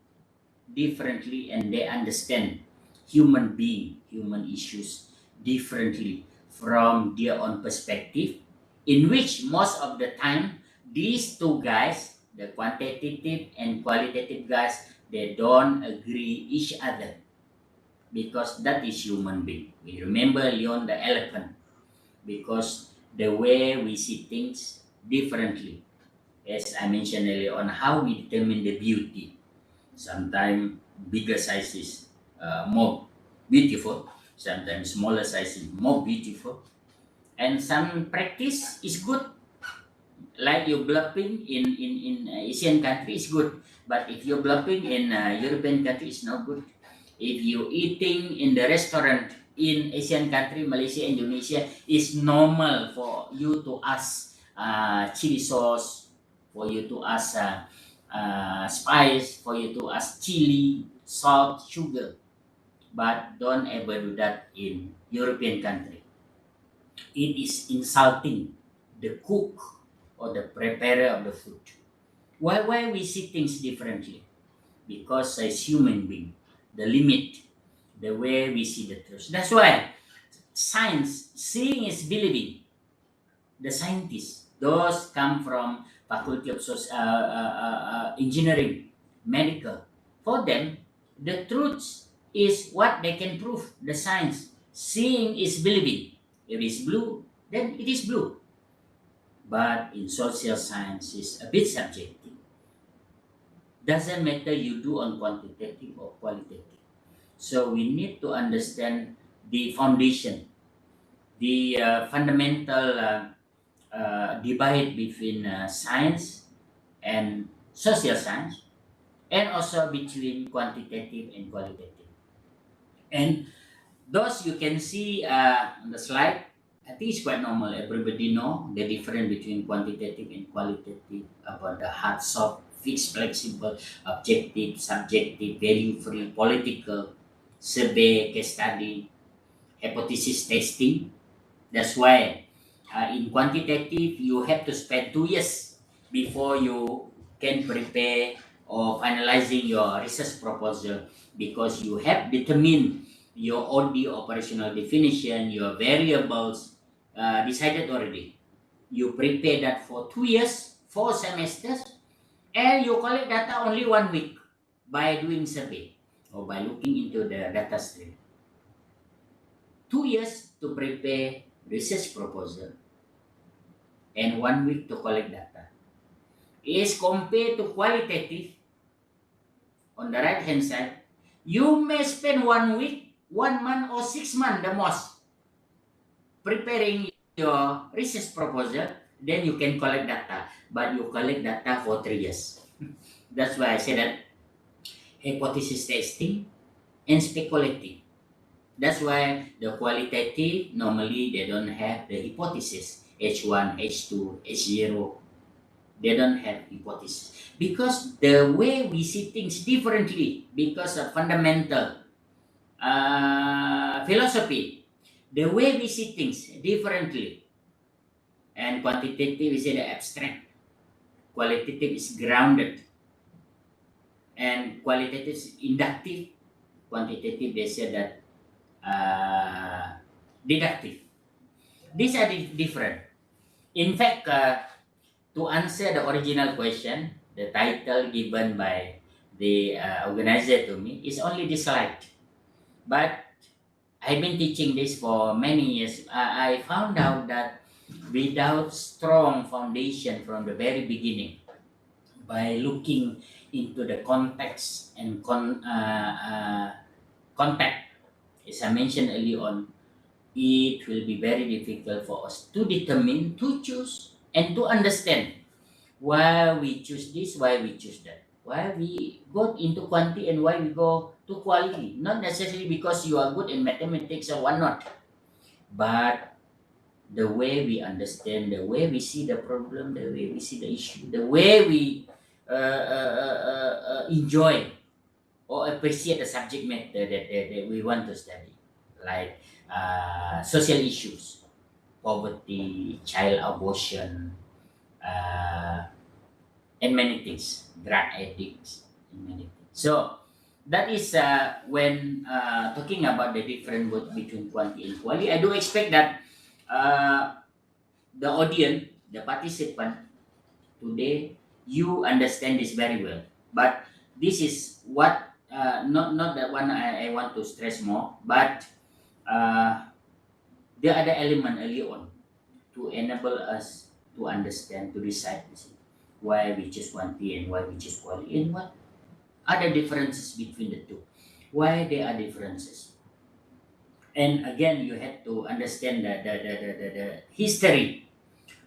differently, and they understand human being, human issues differently from their own perspective, in which most of the time these two guys, the quantitative and qualitative guys, they don't agree each other, because that is human being. We remember Leon the elephant, because the way we see things differently, as I mentioned earlier on, how we determine the beauty. Sometimes bigger size is more beautiful, sometimes smaller size is more beautiful, and some practice is good, like you bluffing in Asian country is good, but if you're bluffing in European country, it's not good. If you eating in the restaurant in Asian country, Malaysia, Indonesia, it's normal for you to ask chili sauce, for you to ask spice, for you to ask chili, salt, sugar. But don't ever do that in European country. It is insulting the cook or the preparer of the food. Why we see things differently? Because as human being, the limit, the way we see the truth. That's why science, seeing is believing. The scientists, those come from faculty of engineering, medical. For them, the truth is what they can prove. The science, seeing is believing. If it's blue, then it is blue. But in social science, it's a bit subjective. Doesn't matter you do on quantitative or qualitative. So we need to understand the foundation, the fundamental divide between science and social science, and also between quantitative and qualitative. And those you can see on the slide, I think it's quite normal. Everybody know the difference between quantitative and qualitative, about the hard, soft, fixed, flexible, objective, subjective, value-free, political, survey, case study, hypothesis testing. That's why in quantitative, you have to spend 2 years before you can prepare or finalizing your research proposal, because you have determined your OD, operational definition, your variables decided already. You prepare that for 2 years, 4 semesters, and you collect data only 1 week by doing survey or by looking into the data stream. 2 years to prepare research proposal and 1 week to collect data. Is compared to qualitative, on the right hand side, you may spend 1 week, 1 month, or 6 months the most preparing your research proposal, then you can collect data, but you collect data for 3 years. That's why I said that hypothesis testing and speculative. That's why the qualitative, normally they don't have the hypothesis H1, H2, H0. They don't have hypothesis, because the way we see things differently, because of fundamental philosophy, the way we see things differently. And quantitative is the abstract, qualitative is grounded, and qualitative is inductive, quantitative they say that deductive. These are different. In fact, to answer the original question, the title given by the organizer to me is only this slide. But I've been teaching this for many years. I found out that without strong foundation from the very beginning, by looking into the context and contact, as I mentioned earlier on, it will be very difficult for us to determine, to choose, and to understand why we choose this, why we choose that, why we go into quantity and why we go to quality. Not necessarily because you are good in mathematics or whatnot, but the way we understand, the way we see the problem, the way we see the issue, the way we enjoy or appreciate the subject matter that we want to study, like social issues, poverty, child abortion, uh, and many things, drug addicts, and many things. So that is when talking about the difference between quantity and quality. I do expect that the audience, the participant today, you understand this very well. But this is what not that one I want to stress more, but uh, the other element early on to enable us to understand, to decide why we choose quantity and why we choose quality, and what are the differences between the two, why there are differences. And again, you have to understand the history,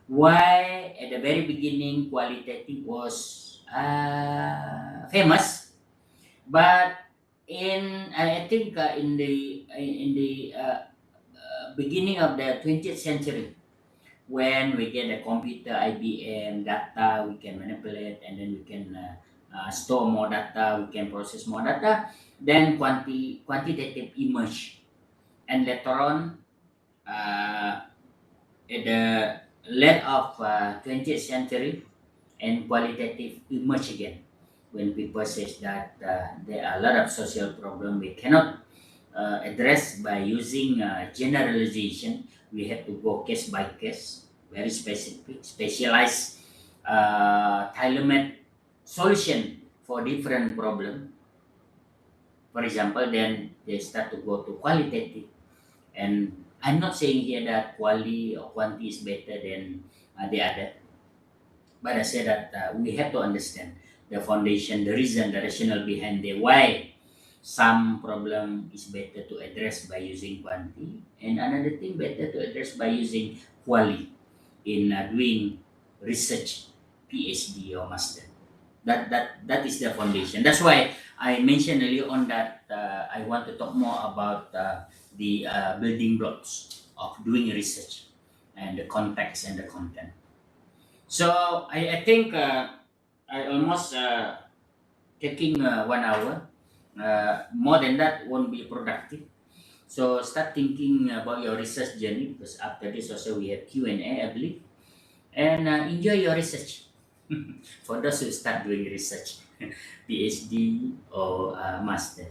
why at the very beginning qualitative was famous, but I think in the beginning of the 20th century, when we get a computer, IBM data, we can manipulate, and then we can store more data, we can process more data, then quantitative emerged. And later on, at the late of 20th century, and qualitative emerge again, when people says that there are a lot of social problem we cannot address by using generalization. We have to go case by case, very specific, specialized, tailor-made solution for different problem. For example, then they start to go to qualitative. And I'm not saying here that quality or quantity is better than the other, but I say that we have to understand the foundation, the reason, the rationale behind the why some problem is better to address by using quantity, and another thing better to address by using quality in doing research, PhD or master. That is the foundation. That's why I mentioned earlier on that I want to talk more about the building blocks of doing research and the context and the content. So I think I almost taking 1 hour. More than that won't be productive. So start thinking about your research journey, because after this also we have Q&A, I believe, and enjoy your research. For those who start doing research, PhD or master.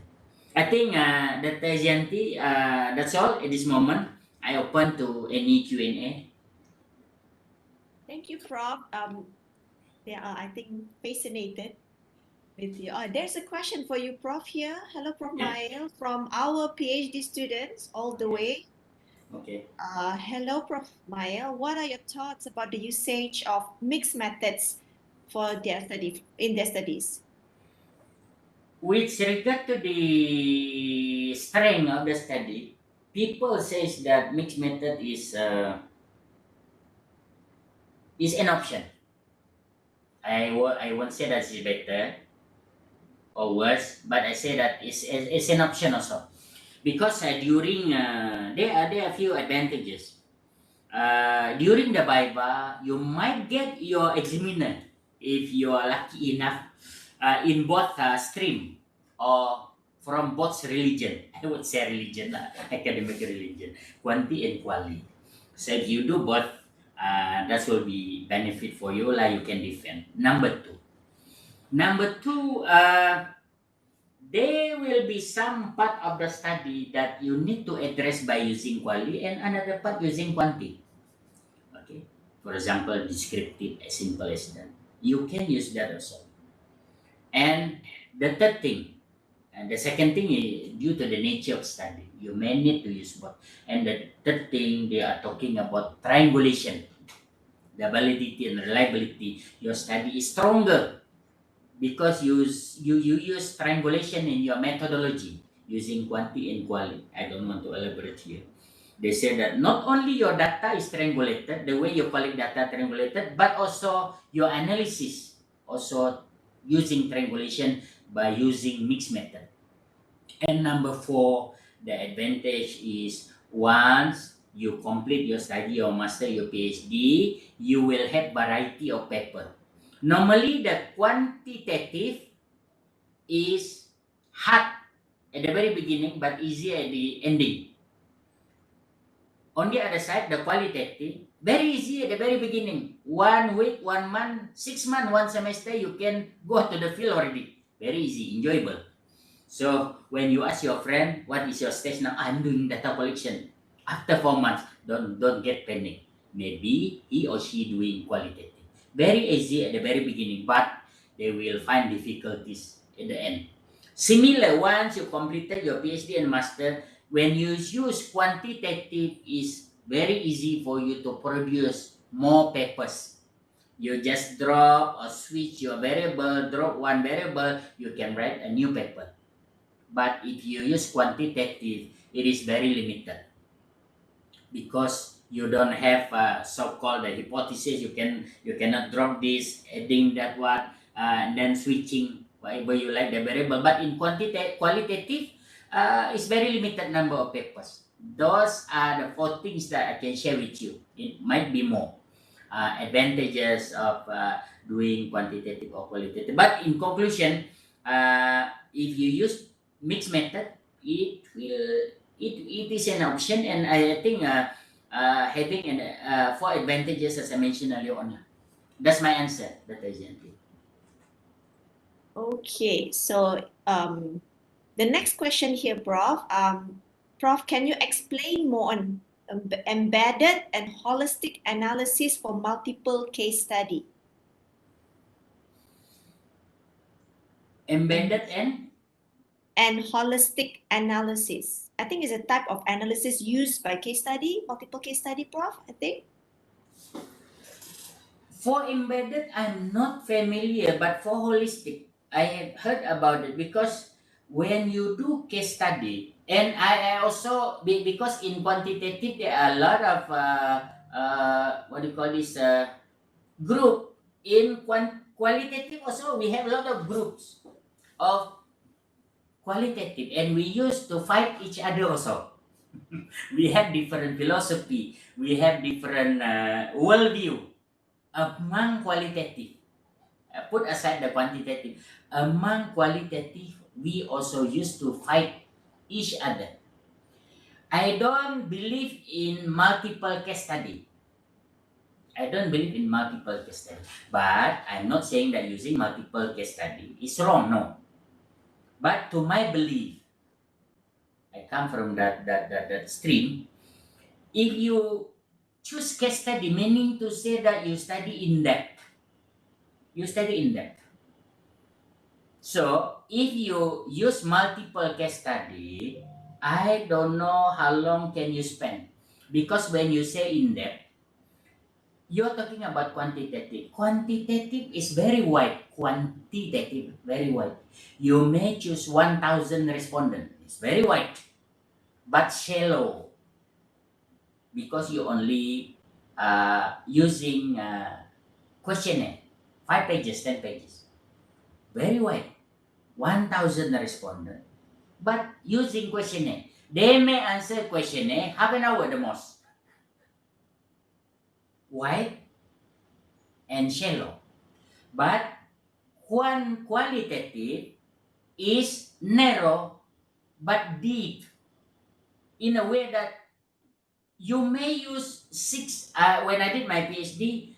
I think Dr. Yanti, that's all at this moment. I open to any Q&A.
Thank you, Prof. They are, I think, fascinated with you. There's a question for you, Prof. Here. Hello, Prof.
Yeah.
Mael, from our PhD students all the way.
Okay.
Hello, Prof. Mael. What are your thoughts about the usage of mixed methods for their study in their studies?
With regard to the strength of the study, people says that mixed method is an option. I won't say that it's better or worse, but I say that it's an option also, because during there are few advantages. During the Viva, you might get your examiner if you are lucky enough in both stream or from both religion. I would say religion, academic religion, quanti and quali. So if you do both, that will be benefit for you, like you can defend. Number two, there will be some part of the study that you need to address by using quali and another part using quanti. Okay. For example, descriptive, as simple as that. You can use that also. And the third thing, and the second thing is due to the nature of study, you may need to use both. And the third thing, they are talking about triangulation, the validity and reliability. Your study is stronger because you use triangulation in your methodology using quanti and quali. I don't want to elaborate here. They say that not only your data is triangulated, the way you collect data triangulated, but also your analysis also using triangulation by using mixed method. And number four, the advantage is once you complete your study or master your PhD, you will have variety of paper. Normally, the quantitative is hard at the very beginning, but easy at the ending. On the other side, the qualitative, very easy at the very beginning. 1 week, 1 month, 6 months, 1 semester, you can go to the field already. Very easy, enjoyable. So when you ask your friend, what is your stage now? I'm doing data collection. After 4 months, don't get panic. Maybe he or she doing qualitative. Very easy at the very beginning, but they will find difficulties at the end. Similar, once you completed your PhD and master, when you use quantitative, is very easy for you to produce more papers. You just drop or switch your variable, drop one variable, you can write a new paper. But if you use quantitative, it is very limited because you don't have so-called the hypothesis. You cannot drop this, adding that one, and then switching whatever you like the variable. But in qualitative, it's very limited number of papers. Those are the 4 things that I can share with you. It might be more advantages of doing quantitative or qualitative. But in conclusion, if you use mixed method, it is an option, and I think having 4 advantages as I mentioned earlier on. That's my answer, Dr. Janti.
Okay, so the next question here, Prof. Prof, can you explain more on embedded and holistic analysis for multiple case study?
Embedded
and holistic analysis. I think it's a type of analysis used by case study, multiple case study, Prof, I think.
For embedded, I'm not familiar, but for holistic, I have heard about it because when you do case study, and I also, because in quantitative, there are a lot of, what do you call this, group. In qualitative also, we have a lot of groups of qualitative, and we used to fight each other also. We have different philosophy, we have different worldview among qualitative. Put aside the quantitative, among qualitative, we also used to fight each other. I don't believe in multiple case study. I don't believe in multiple case study. But I'm not saying that using multiple case study is wrong, no. But to my belief, I come from that stream. If you choose case study, meaning to say that you study in depth. You study in depth. So if you use multiple case study, I don't know how long can you spend. Because when you say in depth, you're talking about quantitative. Quantitative is very wide. Quantitative, very wide. You may choose 1,000 respondents. It's very wide, but shallow. Because you only using questionnaire, 5 pages, 10 pages. Very wide. 1,000 respondents, but using questionnaire. They may answer questionnaire half an hour the most. Wide and shallow. But qualitative is narrow but deep in a way that you may use 6. When I did my PhD,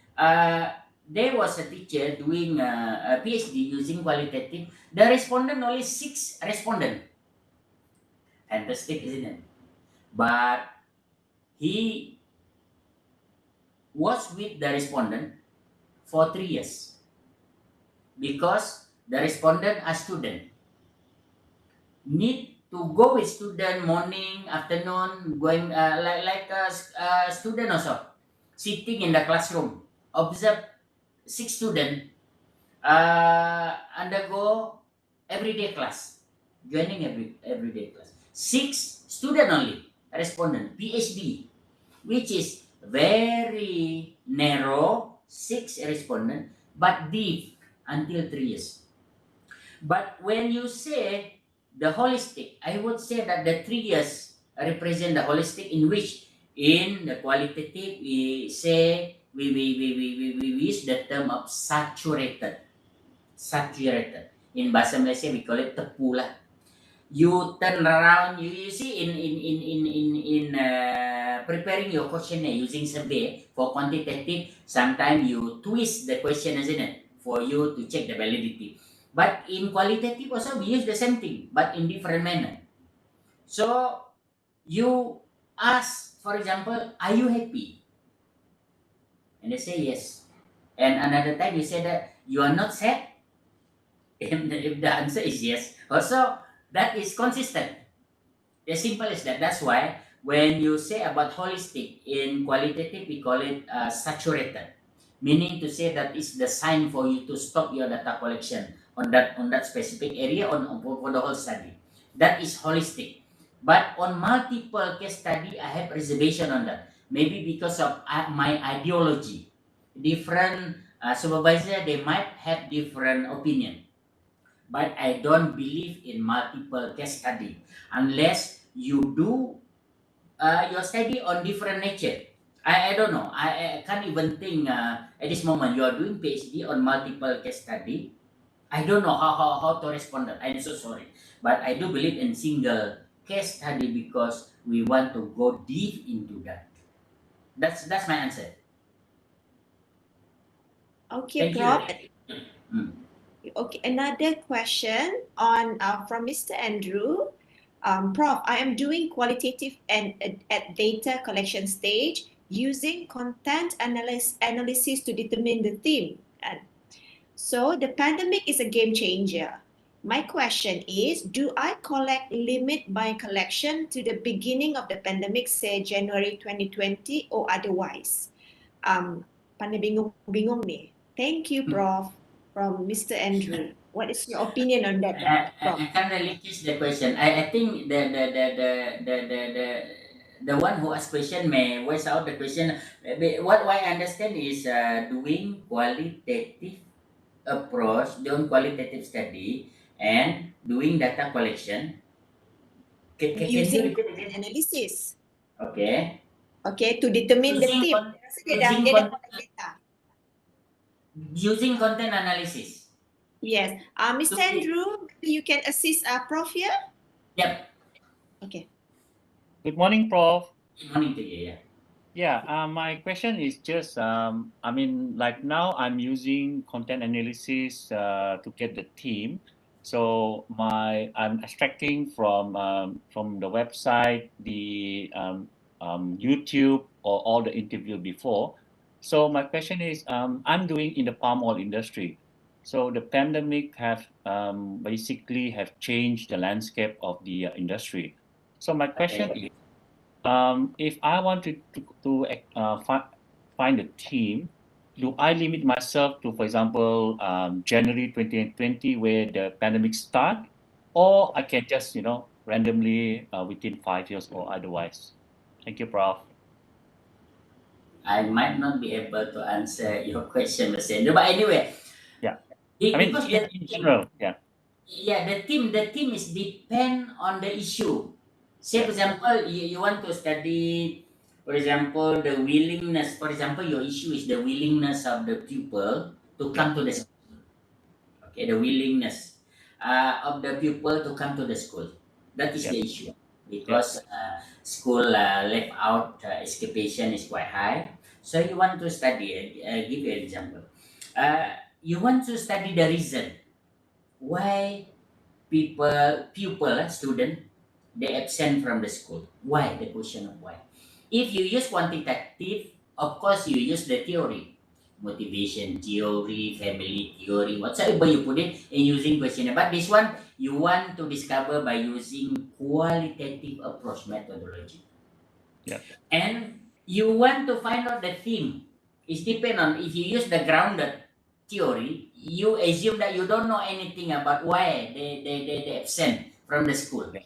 there was a teacher doing a PhD using qualitative. The respondent only 6 respondent. Fantastic, isn't it? But he was with the respondent for 3 years because the respondent are student. Need to go with student morning, afternoon, going like a student also, sitting in the classroom, observe 6 students undergo everyday class, joining everyday class. 6 student only, respondent, PhD, which is very narrow, 6 respondent, but deep until 3 years. But when you say the holistic, I would say that the 3 years represent the holistic, in which in the qualitative we say we use the term of saturated. In Bahasa Malaysia we call it tepu lah. you turn around, you see in preparing your questionnaire using survey for quantitative, sometimes you twist the question, isn't it, for you to check the validity. But in qualitative also we use the same thing, but in different manner. So you ask, for example, are you happy? And they say yes. And another time you say that you are not sad. And if the answer is yes, also that is consistent. As simple as that. That's why when you say about holistic in qualitative, we call it saturated, meaning to say that is the sign for you to stop your data collection on that specific area for the whole study. That is holistic. But on multiple case study, I have reservation on that. Maybe because of my ideology. Different supervisor, they might have different opinion, but I don't believe in multiple case study unless you do your study on different nature. I don't know. I can't even think at this moment you are doing PhD on multiple case study. I don't know how to respond that. I'm so sorry. But I do believe in single case study because we want to go deep into that. That's my answer.
Okay,
Thank you.
Prof.
Mm.
Okay, another question on from Mr. Andrew. Prof, I am doing qualitative and at data collection stage using content analysis to determine the theme. And so the pandemic is a game changer. My question is, do I limit my collection to the beginning of the pandemic, say January 2020 or otherwise? Pandai bingung-bingung ni. Thank you, Prof. From Mr. Andrew. What is your opinion on that, Prof?
I can't really catch the question. I think the one who asked question may voice out the question. What I understand is doing qualitative approach, doing qualitative study, and doing data collection. Can you
Using
repeat
content
again?
analysis.
Okay.
Okay, to determine the
Using
theme.
con-
Saya rasa
using
dia dah
con-
collect data.
using content analysis.
Yes. Mr. Andrew, maybe you can assist Prof here?
Yep.
Okay.
Good morning, Prof.
Good morning to you. Yeah.
Yeah, my question is just, I mean, like now I'm using content analysis to get the theme. So I'm extracting from the website, the YouTube or all the interview before. So my question is, I'm doing in the palm oil industry. So the pandemic have basically have changed the landscape of the industry. So my question
Okay.
is, if I wanted to find a team, do I limit myself to, for example, January 2020, where the pandemic start, or I can just, randomly within 5 years or otherwise? Thank you, Prof.
I might not be able to answer your question, Mr. Andrew, but anyway,
Yeah, I mean,
because
in general, yeah.
yeah, the team is depend on the issue. Say, for
Yeah.
example, you want to study, for example, the willingness. For example, your issue is the willingness of the pupil to come to the school. Okay, the willingness of the pupil to come to the school. That is
Yeah.
the issue
Yeah.
because school left out escapation is quite high. So you want to study. Give you an example. Uh, you want to study the reason why student, they absent from the school. Why? The question of why. If you use quantitative, of course you use the theory, motivation theory, family theory, whatsoever you put it in using questionnaire. But this one you want to discover by using qualitative approach methodology.
Yeah.
And you want to find out the theme. It depends on if you use the grounded theory, you assume that you don't know anything about why they absent from the school.
Yeah.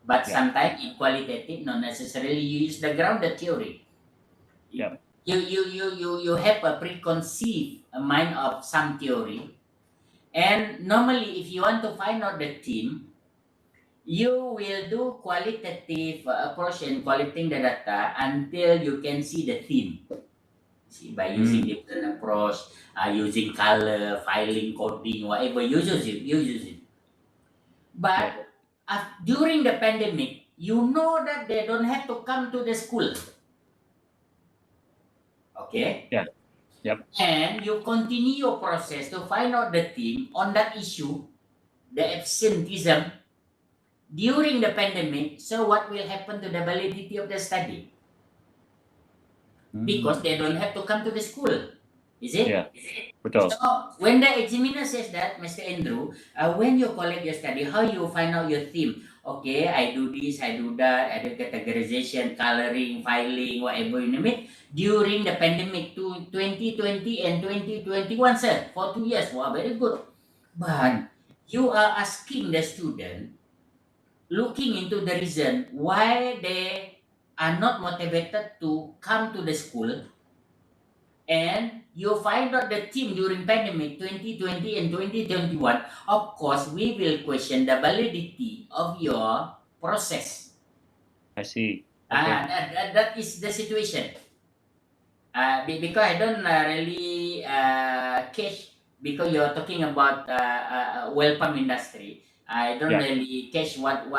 But
Yeah.
sometimes in qualitative, not necessarily you use the grounded theory.
Yeah.
You have a preconceived mind of some theory. And normally if you want to find out the theme, you will do qualitative approach and collecting the data until you can see the theme. See, by using different approach, using color, filing, coding, whatever, you use it.
Yeah.
But during the pandemic, you know that they don't have to come to the school. Okay?
Yeah. Yep.
And you continue your process to find out the theme on that issue, the absenteeism during the pandemic. So what will happen to the validity of the study? Because they don't have to come to the school. Is it?
Yeah. Betul.
So when the examiner says that, Mr. Andrew, when you collect your study, how you find out your theme? Okay, I do this, I do that, I do categorization, coloring, filing, whatever you name it. During the pandemic to 2020 and 2021, sir, for 2 years. Wow, very good. But you are asking the student, looking into the reason why they are not motivated to come to the school, and you find out the theme during pandemic 2020 and 2021, of course, we will question the validity of your process.
I see. Okay.
That is the situation. Because I don't really catch, because you're talking about welcome industry. I don't
Yeah.
really catch what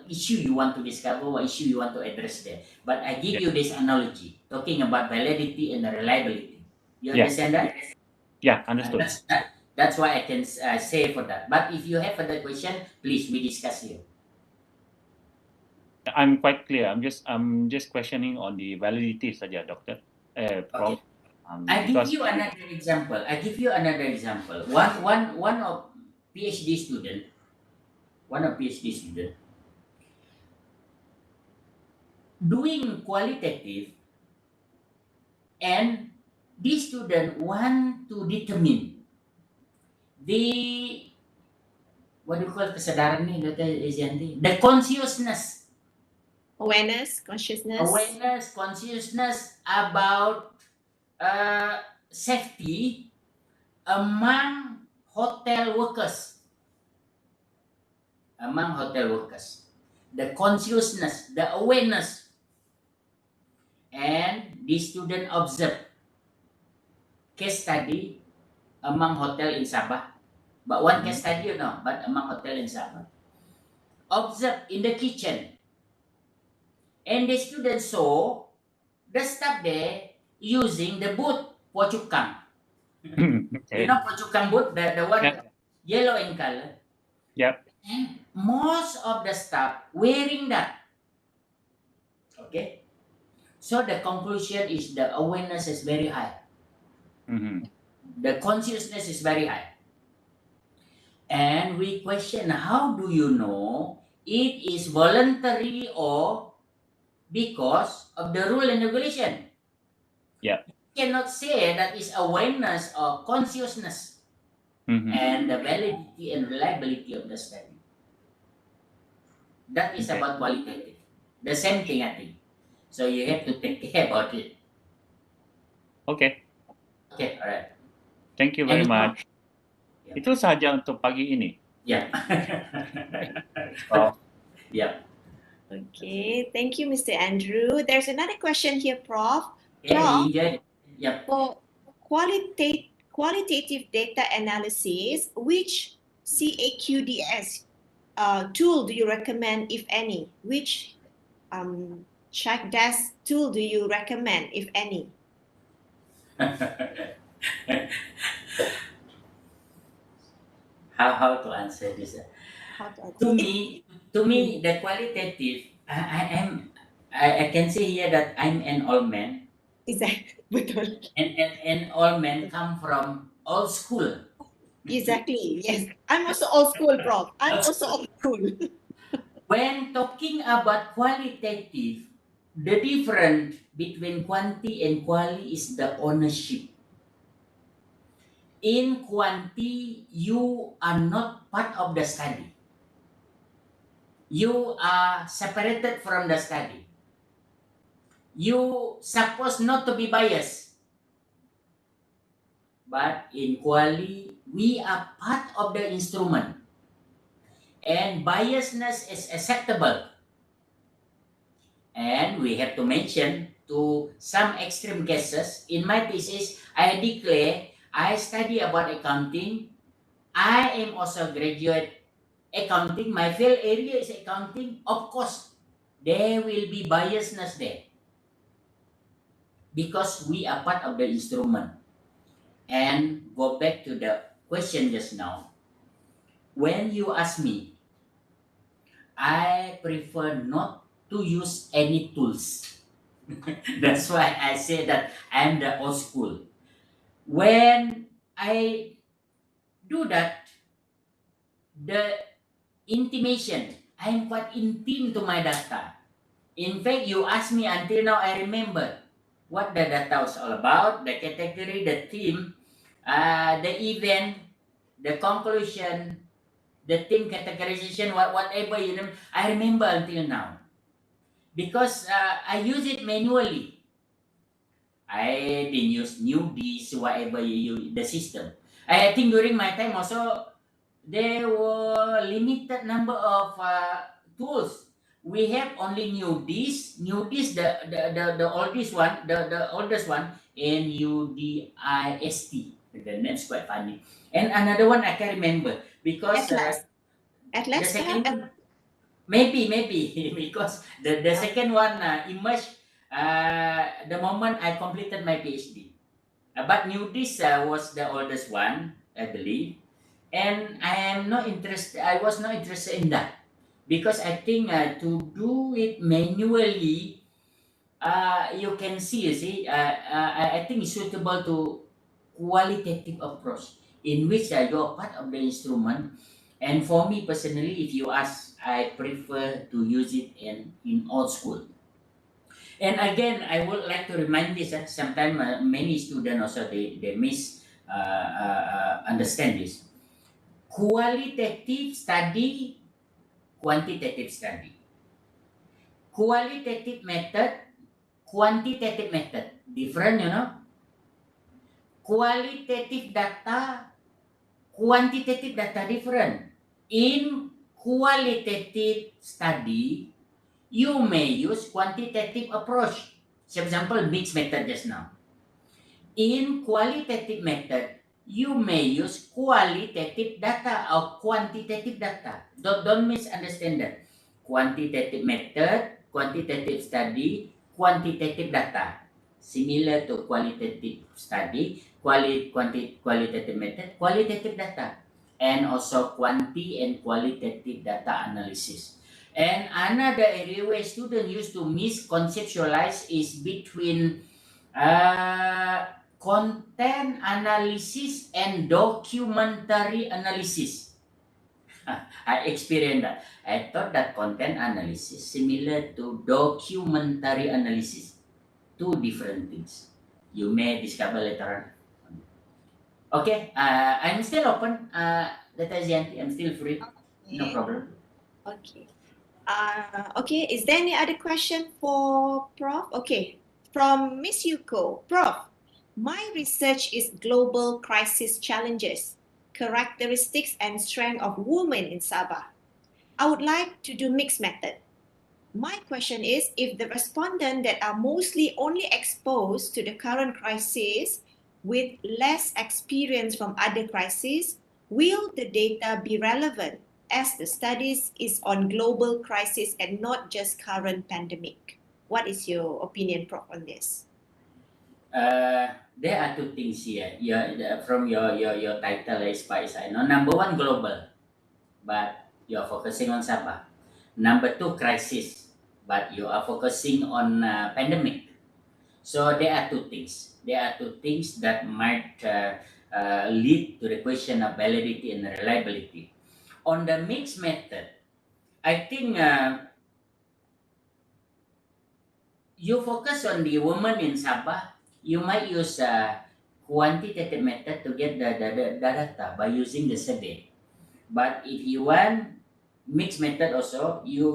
issue you want to discover, what issue you want to address there. But I give
Yeah.
you this analogy, talking about validity and the reliability. You
Yeah.
understand that?
Yeah. Understood.
That's why I can say for that. But if you have further question, please we discuss here.
I'm quite clear. I'm just questioning on the validity saja, Doctor. Prof.
Okay. I give
Because
you another example. One of PhD student, doing qualitative, and this student want to determine the, what do you call kesadaran ni, Dr. Ezianti? The consciousness consciousness about safety among hotel workers. The consciousness, the awareness. And the student observed case study among hotel in Sabah. But one case study, but among hotel in Sabah. Observed in the kitchen. And the student saw the staff there using the boot pochukang. You
okay.
know pochukang boot, the one
Yeah.
yellow in color.
Yep.
And most of the staff wearing that. Okay. So the conclusion is the awareness is very high. The consciousness is very high. And we question, how do you know it is voluntary or because of the rule and regulation?
Yeah.
You cannot say that is awareness or consciousness and the validity and reliability of the study. That is about qualitative. The same thing, I think. So you have to take care about it.
Okay.
Okay, alright.
Thank you very
Any more?
much.
Yeah.
Itu saja untuk pagi ini.
Yeah.
Prof.
Yeah.
Okay, thank you, Mr. Andrew. There's another question here, Prof.
Yeah, yeah.
For qualitative data analysis, which CAQDS tool do you recommend, if any? Which check desk tool do you recommend, if any?
How to answer this? To me, the qualitative, I can say here that I'm an old man.
Exactly. Betul.
And all men come from old school.
Exactly. Yes. I'm also old school, Prof. I'm also old school.
When talking about qualitative, the difference between quanti and quali is the ownership. In quanti, you are not part of the study. You are separated from the study. You supposed not to be biased. But in quali, we are part of the instrument. And biasness is acceptable. And we have to mention to some extreme cases. In my thesis, I declare I study about accounting. I am also a graduate accounting, my field area is accounting, of course, there will be biasness there because we are part of the instrument. And go back to the question just now. When you ask me, I prefer not to use any tools. That's why I say that I'm the old school. When I do that, the intimation, I'm quite intimate to my data. In fact, you ask me until now, I remember what the data was all about, the category, the theme, the event, the conclusion, the theme categorization, whatever you know. I remember until now because I use it manually. I didn't use newbies, whatever you use, the system. I think during my time also, there were limited number of tools. We have only newbies, the oldest one, the oldest one, NUDIST. The name's quite funny. And another one I can remember because
Atlas.
the
Atlas,
second
perhaps?
one, maybe because the second one emerged the moment I completed my PhD. But nudist was the oldest one, I believe, and I was not interested in that because I think to do it manually, you can see. I think it's suitable to qualitative approach in which you are part of the instrument. And for me personally, if you ask, I prefer to use it in old school. And again, I would like to remind this that sometimes many students also they miss understand this. Qualitative study, quantitative study. Qualitative method, quantitative method. Different, you know. Qualitative data, quantitative data different. In qualitative study, you may use quantitative approach. For example, mixed method just now. In qualitative method, you may use qualitative data or quantitative data. Don't misunderstand that. Quantitative method, quantitative study, quantitative data. Similar to qualitative study, qualitative method, qualitative data. And also quanti and qualitative data analysis. And another area where students used to misconceptualize is between content analysis and documentary analysis. I experienced that. I thought that content analysis similar to documentary analysis. Two different things. You may discover later on. Okay, I'm still open. Dr. Zianti, I'm still free. No problem.
Okay. Okay, is there any other question for Prof? Okay, from Miss Yuko. Prof, my research is global crisis challenges, characteristics and strength of women in Sabah. I would like to do mixed method. My question is, if the respondents that are mostly only exposed to the current crisis with less experience from other crises, will the data be relevant as the studies is on global crisis and not just current pandemic? What is your opinion, Prof, on this?
There are two things here. From your title as far as I know. Number one, global, but you're focusing on Sabah. Number two, crisis, but you are focusing on pandemic. So there are two things. There are two things that might lead to the question of validity and reliability. On the mixed method, I think you focus on the woman in Sabah. You might use a quantitative method to get the data by using the survey. But if you want mixed method also, you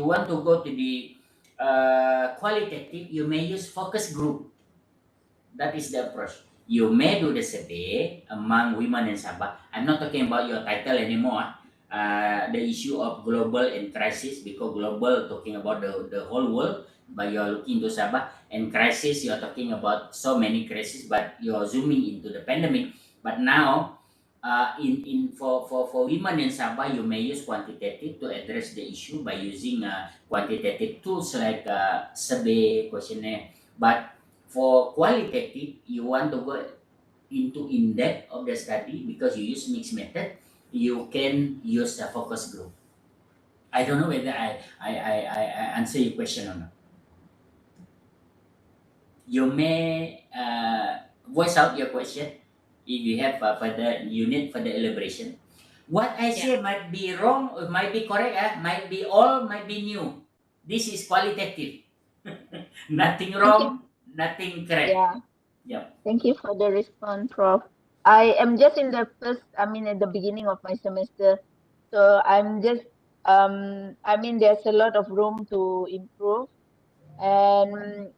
want to go to the qualitative, you may use focus group. That is the approach. You may do the survey among women in Sabah. I'm not talking about your title anymore. The issue of global and crisis, because global talking about the whole world, but you're looking to Sabah, and crisis you're talking about so many crises, but you're zooming into the pandemic. But now for women in Sabah, you may use quantitative to address the issue by using quantitative tools like survey, questionnaire. But for qualitative, you want to go into in-depth of the study because you use mixed method. You can use a focus group. I don't know whether I answer your question or not. You may voice out your question if you have further you need further elaboration. What I say might be wrong or might be correct, might be all, might be new. This is qualitative. Nothing
Thank you.
wrong, nothing correct.
Yeah.
Yep.
Thank you for the response, Prof. I am just in the first, I mean, at the beginning of my semester. So I'm just, I mean, there's a lot of room to improve. And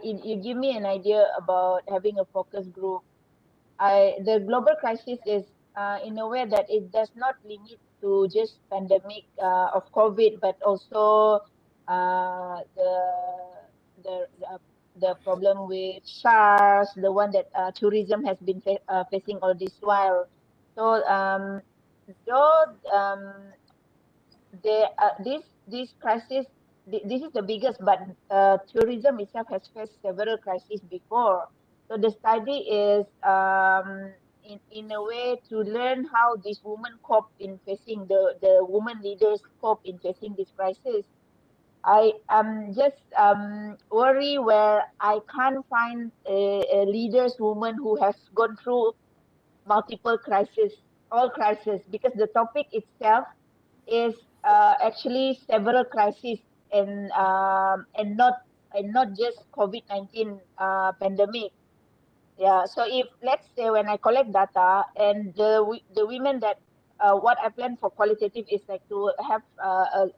you give me an idea about having a focus group. The global crisis is in a way that it does not limit to just pandemic of COVID, but also uh, the the the the problem with SARS, the one that tourism has been facing all this while. So though this crisis, this is the biggest, but tourism itself has faced several crises before. So the study is in a way to learn how these women cope in facing the women leaders cope in facing this crisis. I am just worry where I can't find a leaders woman who has gone through multiple crises, all crises, because the topic itself is actually several crises and not just COVID-19 pandemic. Yeah. So if let's say when I collect data and the women that what I plan for qualitative is like to have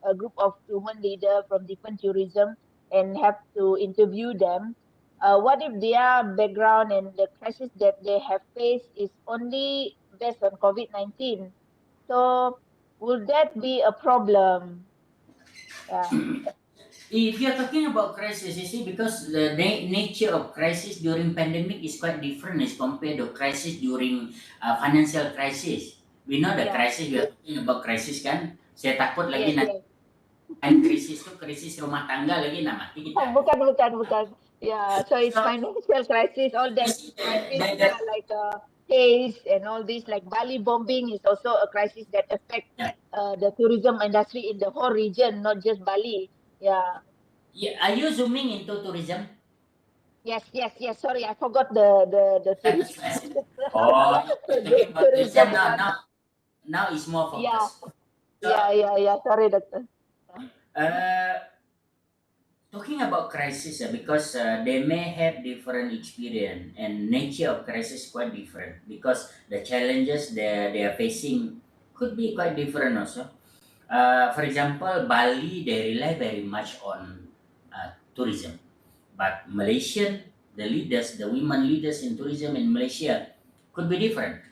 a group of women leader from different tourism and have to interview them. What if their background and the crisis that they have faced is only based on COVID-19? So will that be a problem? Yeah.
If you're talking about crisis, you see, because the nature of crisis during pandemic is quite different as compared to crisis during financial crisis. We know the
Yeah.
crisis we are talking about crisis kan. Saya takut lagi
Yes.
nanti
Yes.
krisis tu krisis rumah tangga lagi nak mati kita.
Bukan. Yeah, so it's
So
financial crisis, all
you
that
see
crisis
that
like haze and all this, like Bali bombing is also a crisis that affect
yeah.
the tourism industry in the whole region, not just Bali. Yeah.
Yeah, are you zooming into tourism?
Yes. Sorry, I forgot the
That's
tourism.
right. Oh, you're
The
talking about tourism
tourism
now.
one.
Now is more
Yeah.
focused. So
Yeah. Sorry, doctor.
uh, talking about crisis, because they may have different experience and nature of crisis quite different because the challenges they are facing could be quite different also. For example, Bali they rely very much on tourism, but Malaysian the leaders, the women leaders in tourism in Malaysia could be different.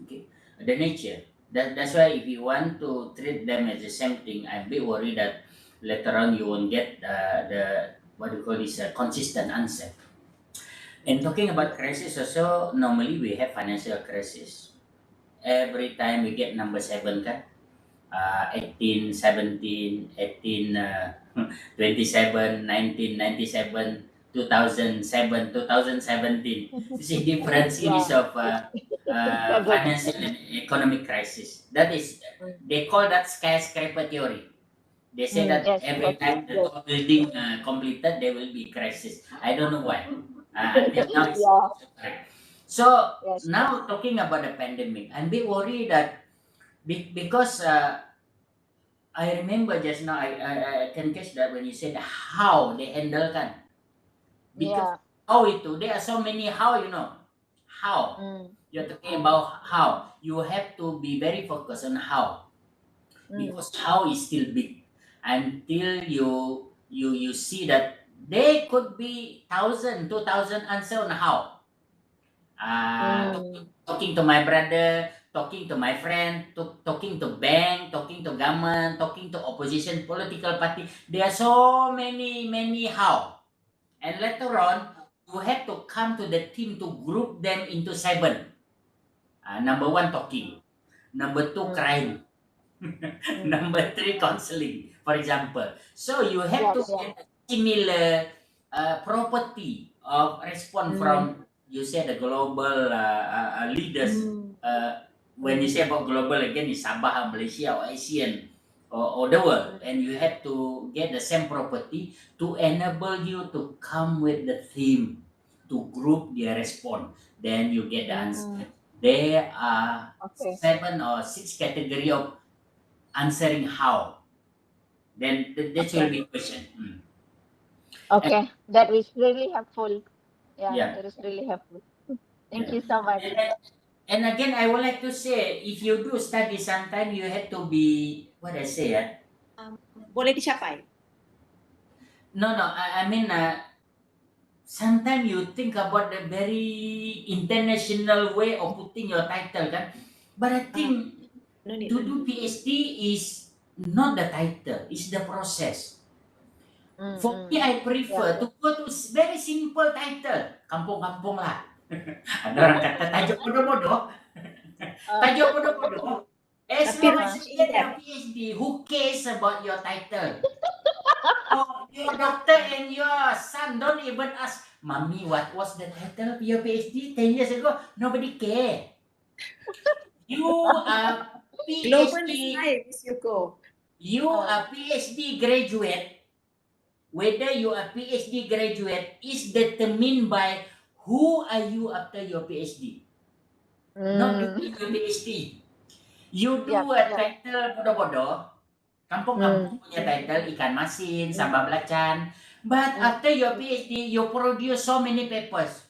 Okay, the nature. That's why if you want to treat them as the same thing, I'm a bit worried that later on you won't get the what do you call this consistent answer. And talking about crisis also, normally we have financial crisis. Every time we get number seven kan, 18, 17, 18, 27, 1997, 2007, 2017. You see different series
Yeah.
of
Seven.
financial and economic crisis. That is, they call that skyscraper theory. They say that every time the
Yes.
tall building completed, there will be crisis. I don't know why. Until now, it's
Yeah.
correct. So
Yes.
now talking about the pandemic, I'm a bit worried that because I remember just now, I can catch that when you said how they handle kan. Because
Yeah.
how itu, there are so many how, How.
Mm.
You're talking about how. You have to be very focused on how. Because how is still big. Until you see that there could be 1,000, 2,000 answer on how. Talking to my brother, talking to my friend, talking to bank, talking to government, talking to opposition political party. There are so many how. And later on, you have to come to the team to group them into seven. Number one, talking. Number two, crying. Number three, counseling, for example. So you have to get a similar property of response from, you said, the global leaders. When you say about global, again, is Sabah, Malaysia, or ASEAN, or the world. And you have to get the same property to enable you to come with the theme, to group their response. Then you get the answer. There are 7 or 6 category of answering how. Then that will be question.
Okay, that is really helpful.
Yeah.
That is really helpful. Thank you so much.
And again, I would like to say, if you do study, sometimes you have to be, what I say,
Boleh dicapai.
no, I mean, sometimes you think about the very international way of putting your title, kan? But I think
No need.
to do PhD is not the title, it's the process. For me, I prefer to go to very simple title. Kampung-kampung lah. Ada orang kata tajuk bodoh-bodoh. Tajuk bodoh-bodoh. As long as you get your PhD, who cares about your title? Oh, your doctor and your son don't even ask, Mommy, what was the title of your PhD 10 years ago? Nobody care. You are
Global is
PhD.
life, Miss Yuko.
You are PhD graduate. Whether you are PhD graduate is determined by who are you after your PhD. Not during your PhD. You do a title bodoh-bodoh, kampung-kampung punya title, ikan masin, sambal belacan. But after your PhD, you produce so many papers.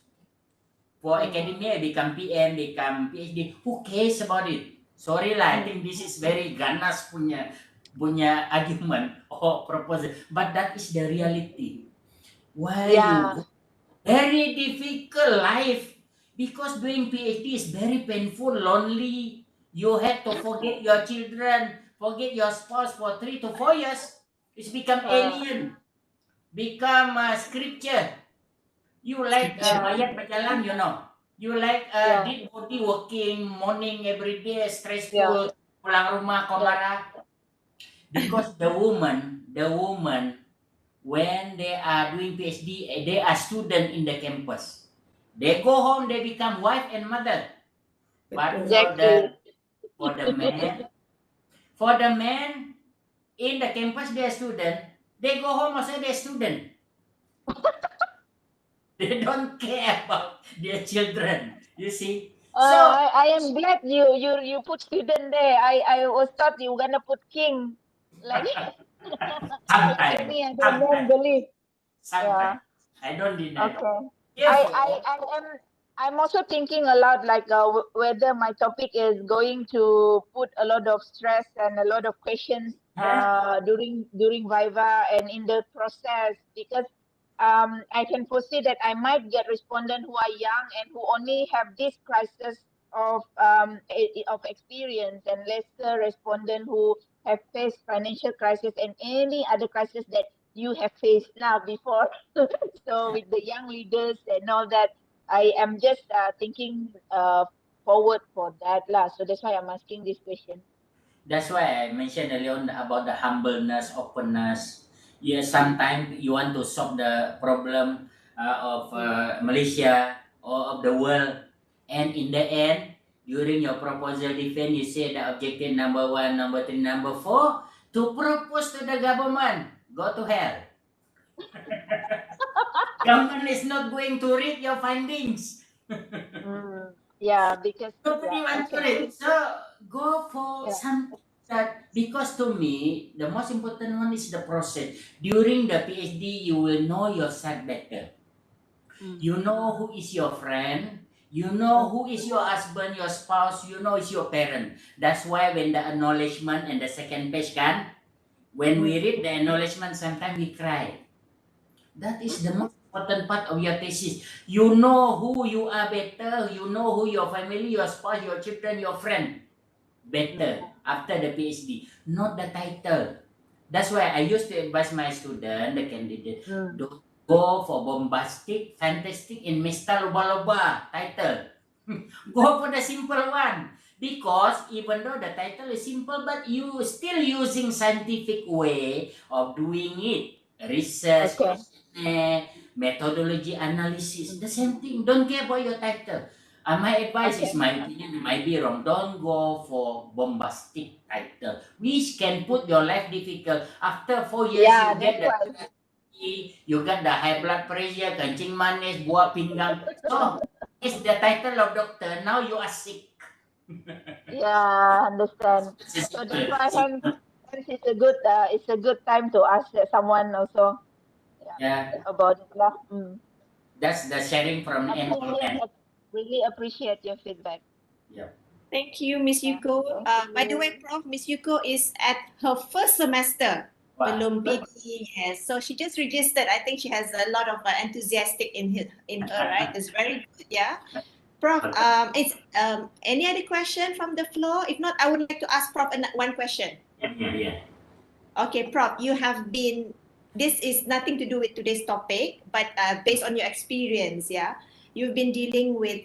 For academia, become PM, become PhD. Who cares about it? Sorry lah, I think this is very ganas punya argument or proposal. But that is the reality. Why you very difficult life, because doing PhD is very painful, lonely. You have to forget your children, forget your spouse for 3 to 4 years. It's become alien, become scripture. You like mayat berjalan, you know. You like dead body working morning every day, stressful, pulang rumah kau marah. Because the woman, when they are doing PhD, they are student in the campus. They go home, they become wife and mother. But for the man in the campus, they are student. They go home also they are student. They don't care about their children. You see. So
I am glad you put student there. I was thought you were gonna put king, like
sometimes,
any other man believe.
sometimes I don't deny.
Okay. I'm also thinking a lot, like whether my topic is going to put a lot of stress and a lot of questions during Viva and in the process, because I can foresee that I might get respondents who are young and who only have this crisis of experience, and lesser respondent who have faced financial crisis and any other crisis that you have faced now before. So with the young leaders and all that, I am just thinking forward for that lah. So that's why I'm asking this question.
That's why I mentioned earlier on about the humbleness, openness. Yes, sometimes you want to solve the problem of Malaysia or of the world, and in the end, during your proposal defense, you say the objective number 1, number 3, number 4, to propose to the government. Go to hell. Government is not going to read your findings.
Yeah, because
nobody wants to read. So go for some that, because to me the most important one is the process. During the PhD, you will know yourself better. You know who is your friend. You know who is your husband, your spouse. You know is your parent. That's why when the acknowledgement and the second page can, when we read the acknowledgement, sometimes we cry. That is the most important part of your thesis. You know who you are better. You know who your family, your spouse, your children, your friend better after the PhD, not the title. That's why I used to advise my student, the candidate, don't go for bombastic, fantastic, and mista loba-loba title. Go for the simple one. Because even though the title is simple, but you still using scientific way of doing it. Research,
Okay.
methodology, analysis, the same thing. Don't care about your title. My advice
Okay.
is, my opinion, it might be wrong. Don't go for bombastic title, which can put your life difficult. After 4 years,
Yeah,
you
that's
get the
why.
you got the high blood pressure, kencing manis, buah pinggang. So, it's the title of doctor. Now you are sick.
Yeah, understand.
It's
So that's
simple,
why hence,
simple.
hence it's a good time to ask someone also, yeah,
Yeah,
about it lah.
that's the sharing from
But
end to
really,
end.
really appreciate your feedback.
Yeah.
Thank you, Miss
Yeah,
Yuko.
thank
By the way,
you.
Prof, Miss Yuko is at her first semester.
Wow.
Belum PD, yes. So she just registered. I think she has a lot of enthusiastic in her, right? It's very good, yeah. Prof, it's any other question from the floor? If not, I would like to ask Prof one question.
Yeah.
Okay, Prof, you have been, this is nothing to do with today's topic, but based on your experience, yeah, you've been dealing with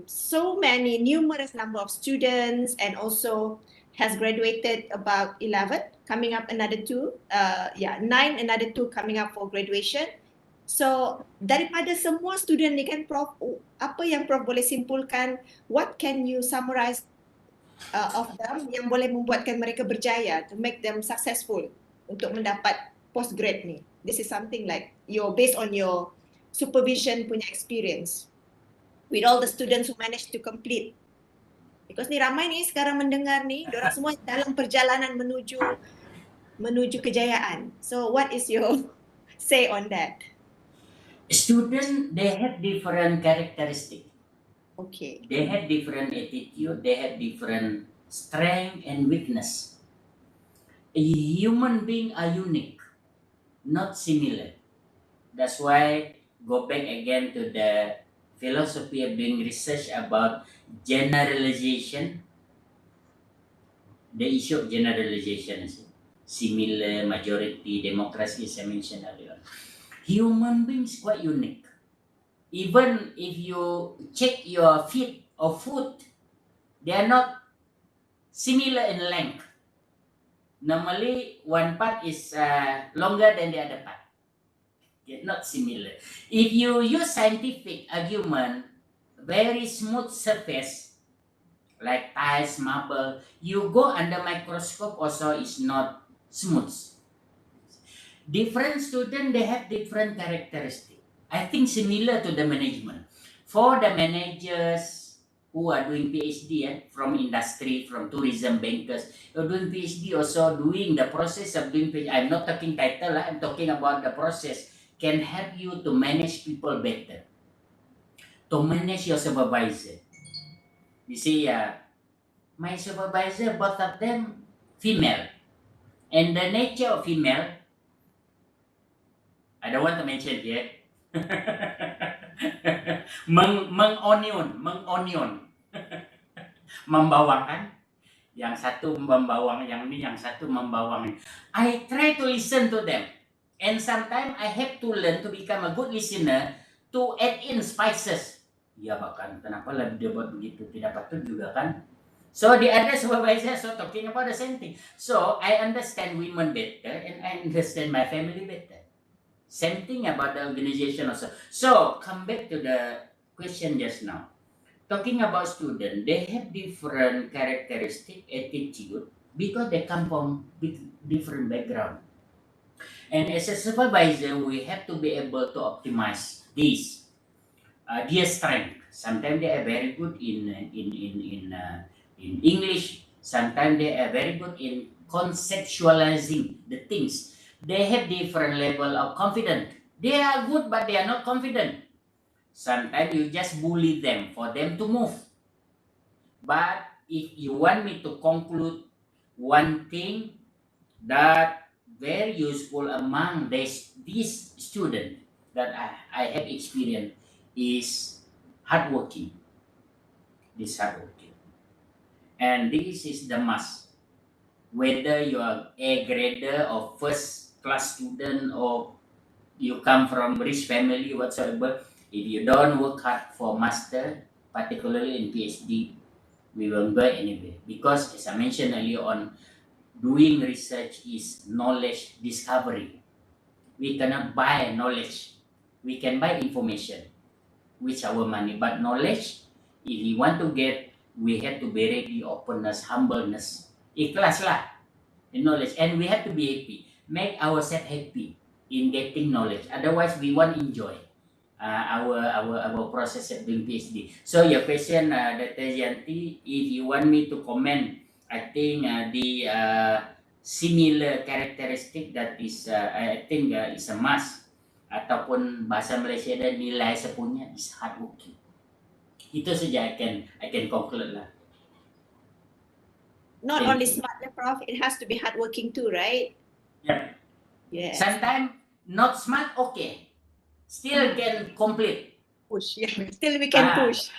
so many, numerous number of students and also has graduated about 11, coming up another 2, 9, another 2 coming up for graduation. So, daripada semua student ni kan Prof, apa yang Prof boleh simpulkan, what can you summarize of them yang boleh membuatkan mereka berjaya, to make them successful untuk mendapat postgrad ni. This is something like based on your supervision punya experience with all the students who managed to complete. Because ni ramai ni sekarang mendengar ni, diorang semua dalam perjalanan menuju kejayaan. So what is your say on that?
Student, they have different characteristic.
Okay.
They have different attitude. They have different strength and weakness. A human being are unique, not similar. That's why go back again to the philosophy of doing research about generalization. The issue of generalization is similar, majority, democracy, as I mentioned earlier. Human beings quite unique. Even if you check your feet or foot, they are not similar in length. Normally, one part is longer than the other part. Not similar. If you use scientific argument, very smooth surface like tiles, marble, you go under microscope also is not smooth. Different student, they have different characteristic. I think similar to the management. For the managers who are doing PhD, from industry, from tourism bankers, you're doing PhD also doing the process of doing PhD. I'm not talking title, I'm talking about the process can help you to manage people better, to manage your supervisor. You see, my supervisor, both of them female, and the nature of female, I don't want to mention here. mengonion, membawang kan? Yang satu membawang yang ini, yang satu membawang ini. I try to listen to them, and sometimes I have to learn to become a good listener to add in spices. Ya bahkan kenapa lah dia buat begitu, tidak patut juga kan? So the other supervisor so talking about the same thing. So I understand women better and I understand my family better. Same thing about the organization also. So come back to the question just now. Talking about students, they have different characteristic, attitude because they come from different background. And as a supervisor, we have to be able to optimize this. Their strength. Sometimes they are very good in English. Sometimes they are very good in conceptualizing the things. They have different level of confidence. They are good, but they are not confident. Sometimes you just bully them for them to move. But if you want me to conclude one thing that very useful among these students that I have experienced is hardworking. This hardworking. And this is the must. Whether you are a grader or first class student or you come from rich family whatsoever, if you don't work hard for master, particularly in PhD, we won't go anywhere. Because as I mentioned earlier on, doing research is knowledge discovery. We cannot buy knowledge. We can buy information with our money, but knowledge, if we want to get, we have to be ready, openness, humbleness, ikhlas lah, in knowledge, and we have to be happy. Make ourselves happy in getting knowledge. Otherwise, we won't enjoy our process of doing PhD. So your question, Dr. Yanti, if you want me to comment, I think the similar characteristic that is, I think is a must. Ataupun bahasa Malaysia dan nilai sepunya is hardworking. Itu saja I can conclude lah.
Not
Thank
only
you.
smart, Prof. It has to be hardworking too, right?
Yeah.
Yes.
Sometimes not smart, okay. Still can complete.
Push. Yeah. Still we can push.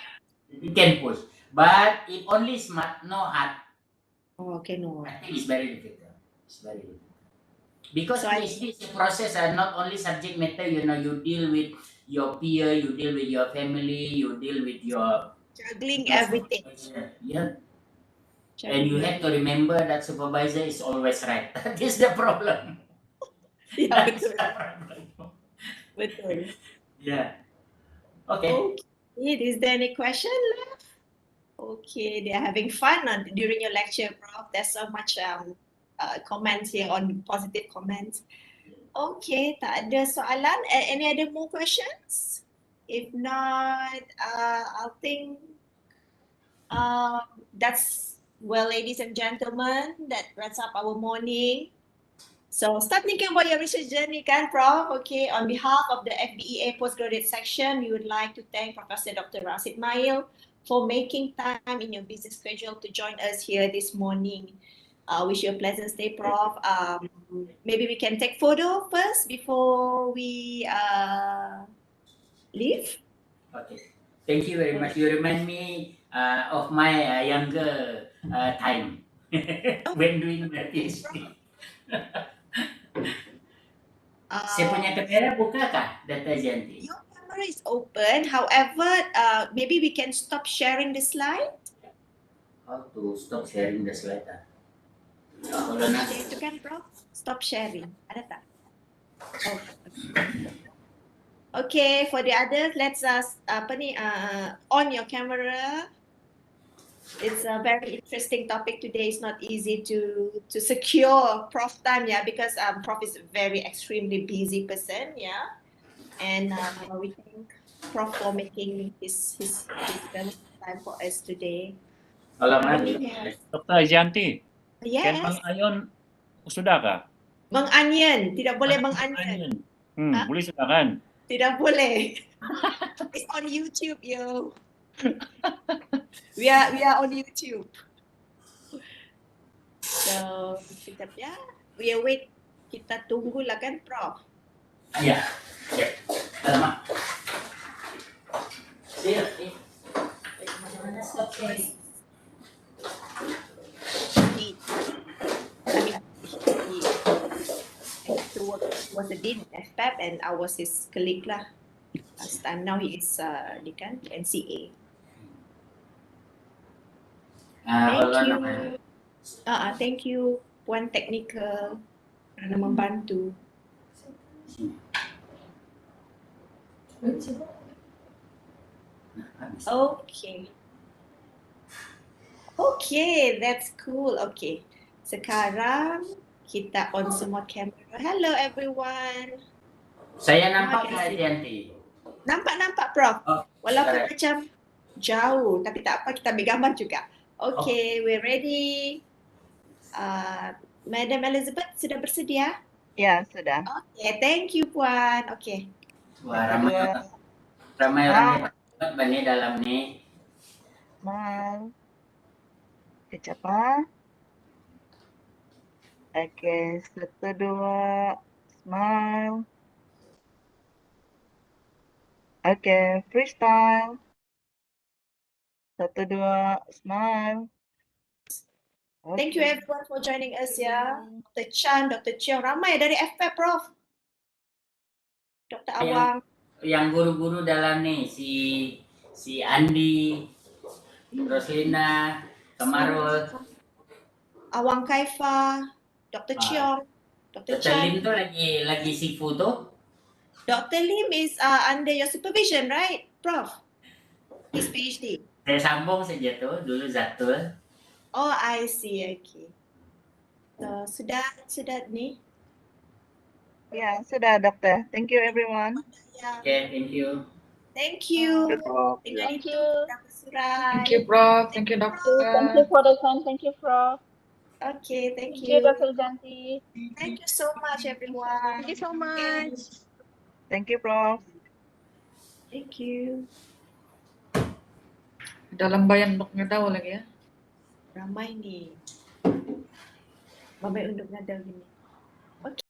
We can push. But if only smart, no heart,
Oh, okay, no.
I think it's very difficult. It's very difficult. Because
So
PhD is a process, not only subject matter, you deal with your peer, you deal with your family, you deal with your
juggling everything.
Yeah.
Juggling.
And you have to remember that supervisor is always right. That is the problem.
Yeah,
That is
betul.
the problem.
Betul.
Yeah. Okay.
Okay. Is there any question left? Okay, they're having fun during your lecture, Prof. There's so much comments here on positive comments. Okay, tak ada soalan. Any other more questions? If not, I'll think that's, well, ladies and gentlemen, that wraps up our morning. So start thinking about your research journey, kan, Prof? Okay, on behalf of the FPEA Postgraduate section, we would like to thank Professor Dr. Rasid Mail for making time in your busy schedule to join us here this morning. Wish you a pleasant stay, Prof. Maybe we can take photo first before we leave.
Okay. Thank you very much. You remind me of my younger time when doing the PhD. Saya punya kamera buka kah, Dr. Janti?
Your camera is open. However, maybe we can stop sharing the slide.
How to stop sharing the slide?
Itu kan, Prof? Stop sharing. Ada tak? Oh. Okay, for the others, let's on your camera. It's a very interesting topic today. It's not easy to secure Prof time, yeah, because Prof is a very extremely busy person, yeah, and we thank Prof for making his time for us today.
Dr. Janti,
Yes.
Can Bang Ayon sudah kah?
Bang Onion, tidak boleh Bang Onion.
Boleh sudah kan?
Tidak boleh. It's on YouTube, yo. We are on YouTube. So, sekejap ya. We wait. Kita tunggulah kan, Prof?
Ya. Ya. Alamak. Macam mana stop sharing?
He was the dean of FPEP and I was his colleague lah. Last time, now he is dekan NCA. Thank you, Puan Technical, kerana membantu. Okay, that's cool. Okay, sekarang kita on semua kamera. Hello everyone.
Saya nampak Kak Janti.
Nampak Prof. Walaupun
Correct.
macam jauh, tapi tak apa, kita ambil gambar juga. Okay, we're ready. Madam Elizabeth sudah bersedia?
Ya, sudah.
Okay, thank you Puan. Okay.
Wah, ramai bani dalam ni.
Smile. Kecapa. Okay, 1, 2, smile. Okay, freestyle. 1, 2, smile. Okay.
Thank you everyone for joining us ya. Dr. Chan, Dr. Cheong, ramai dari FPEP, Prof. Dr. Awang.
Yang guru-guru dalam ni, si Andi, Roslina, Kamarul.
Awang Kaifa, Dr. Cheong, Dr.
Dr. Lim
Chan.
tuh lagi sifu tuh.
Dr. Lim is under your supervision, right, Prof? His PhD.
Saya sambung saja tuh dulu Zatul.
Oh, I see. Okay. So, sudah ni.
Ya, sudah dokter. Thank you everyone.
Ya.
Okay, thank you.
Thank you.
Prof.
Dengan
Thank
itu
you.
kita bersurai.
Thank you, Prof. Thank you,
Thank you
Doctor.
for the time. Thank you, Prof.
Okay, thank
Thank you,
you.
Dr. Janti.
Thank you so much, everyone.
Thank you so much. Thank you, Prof.
Thank you.
Dalam bayan untuk ngetahu lagi ya.
Ramai ni. Ramai untuk ngadaw gini.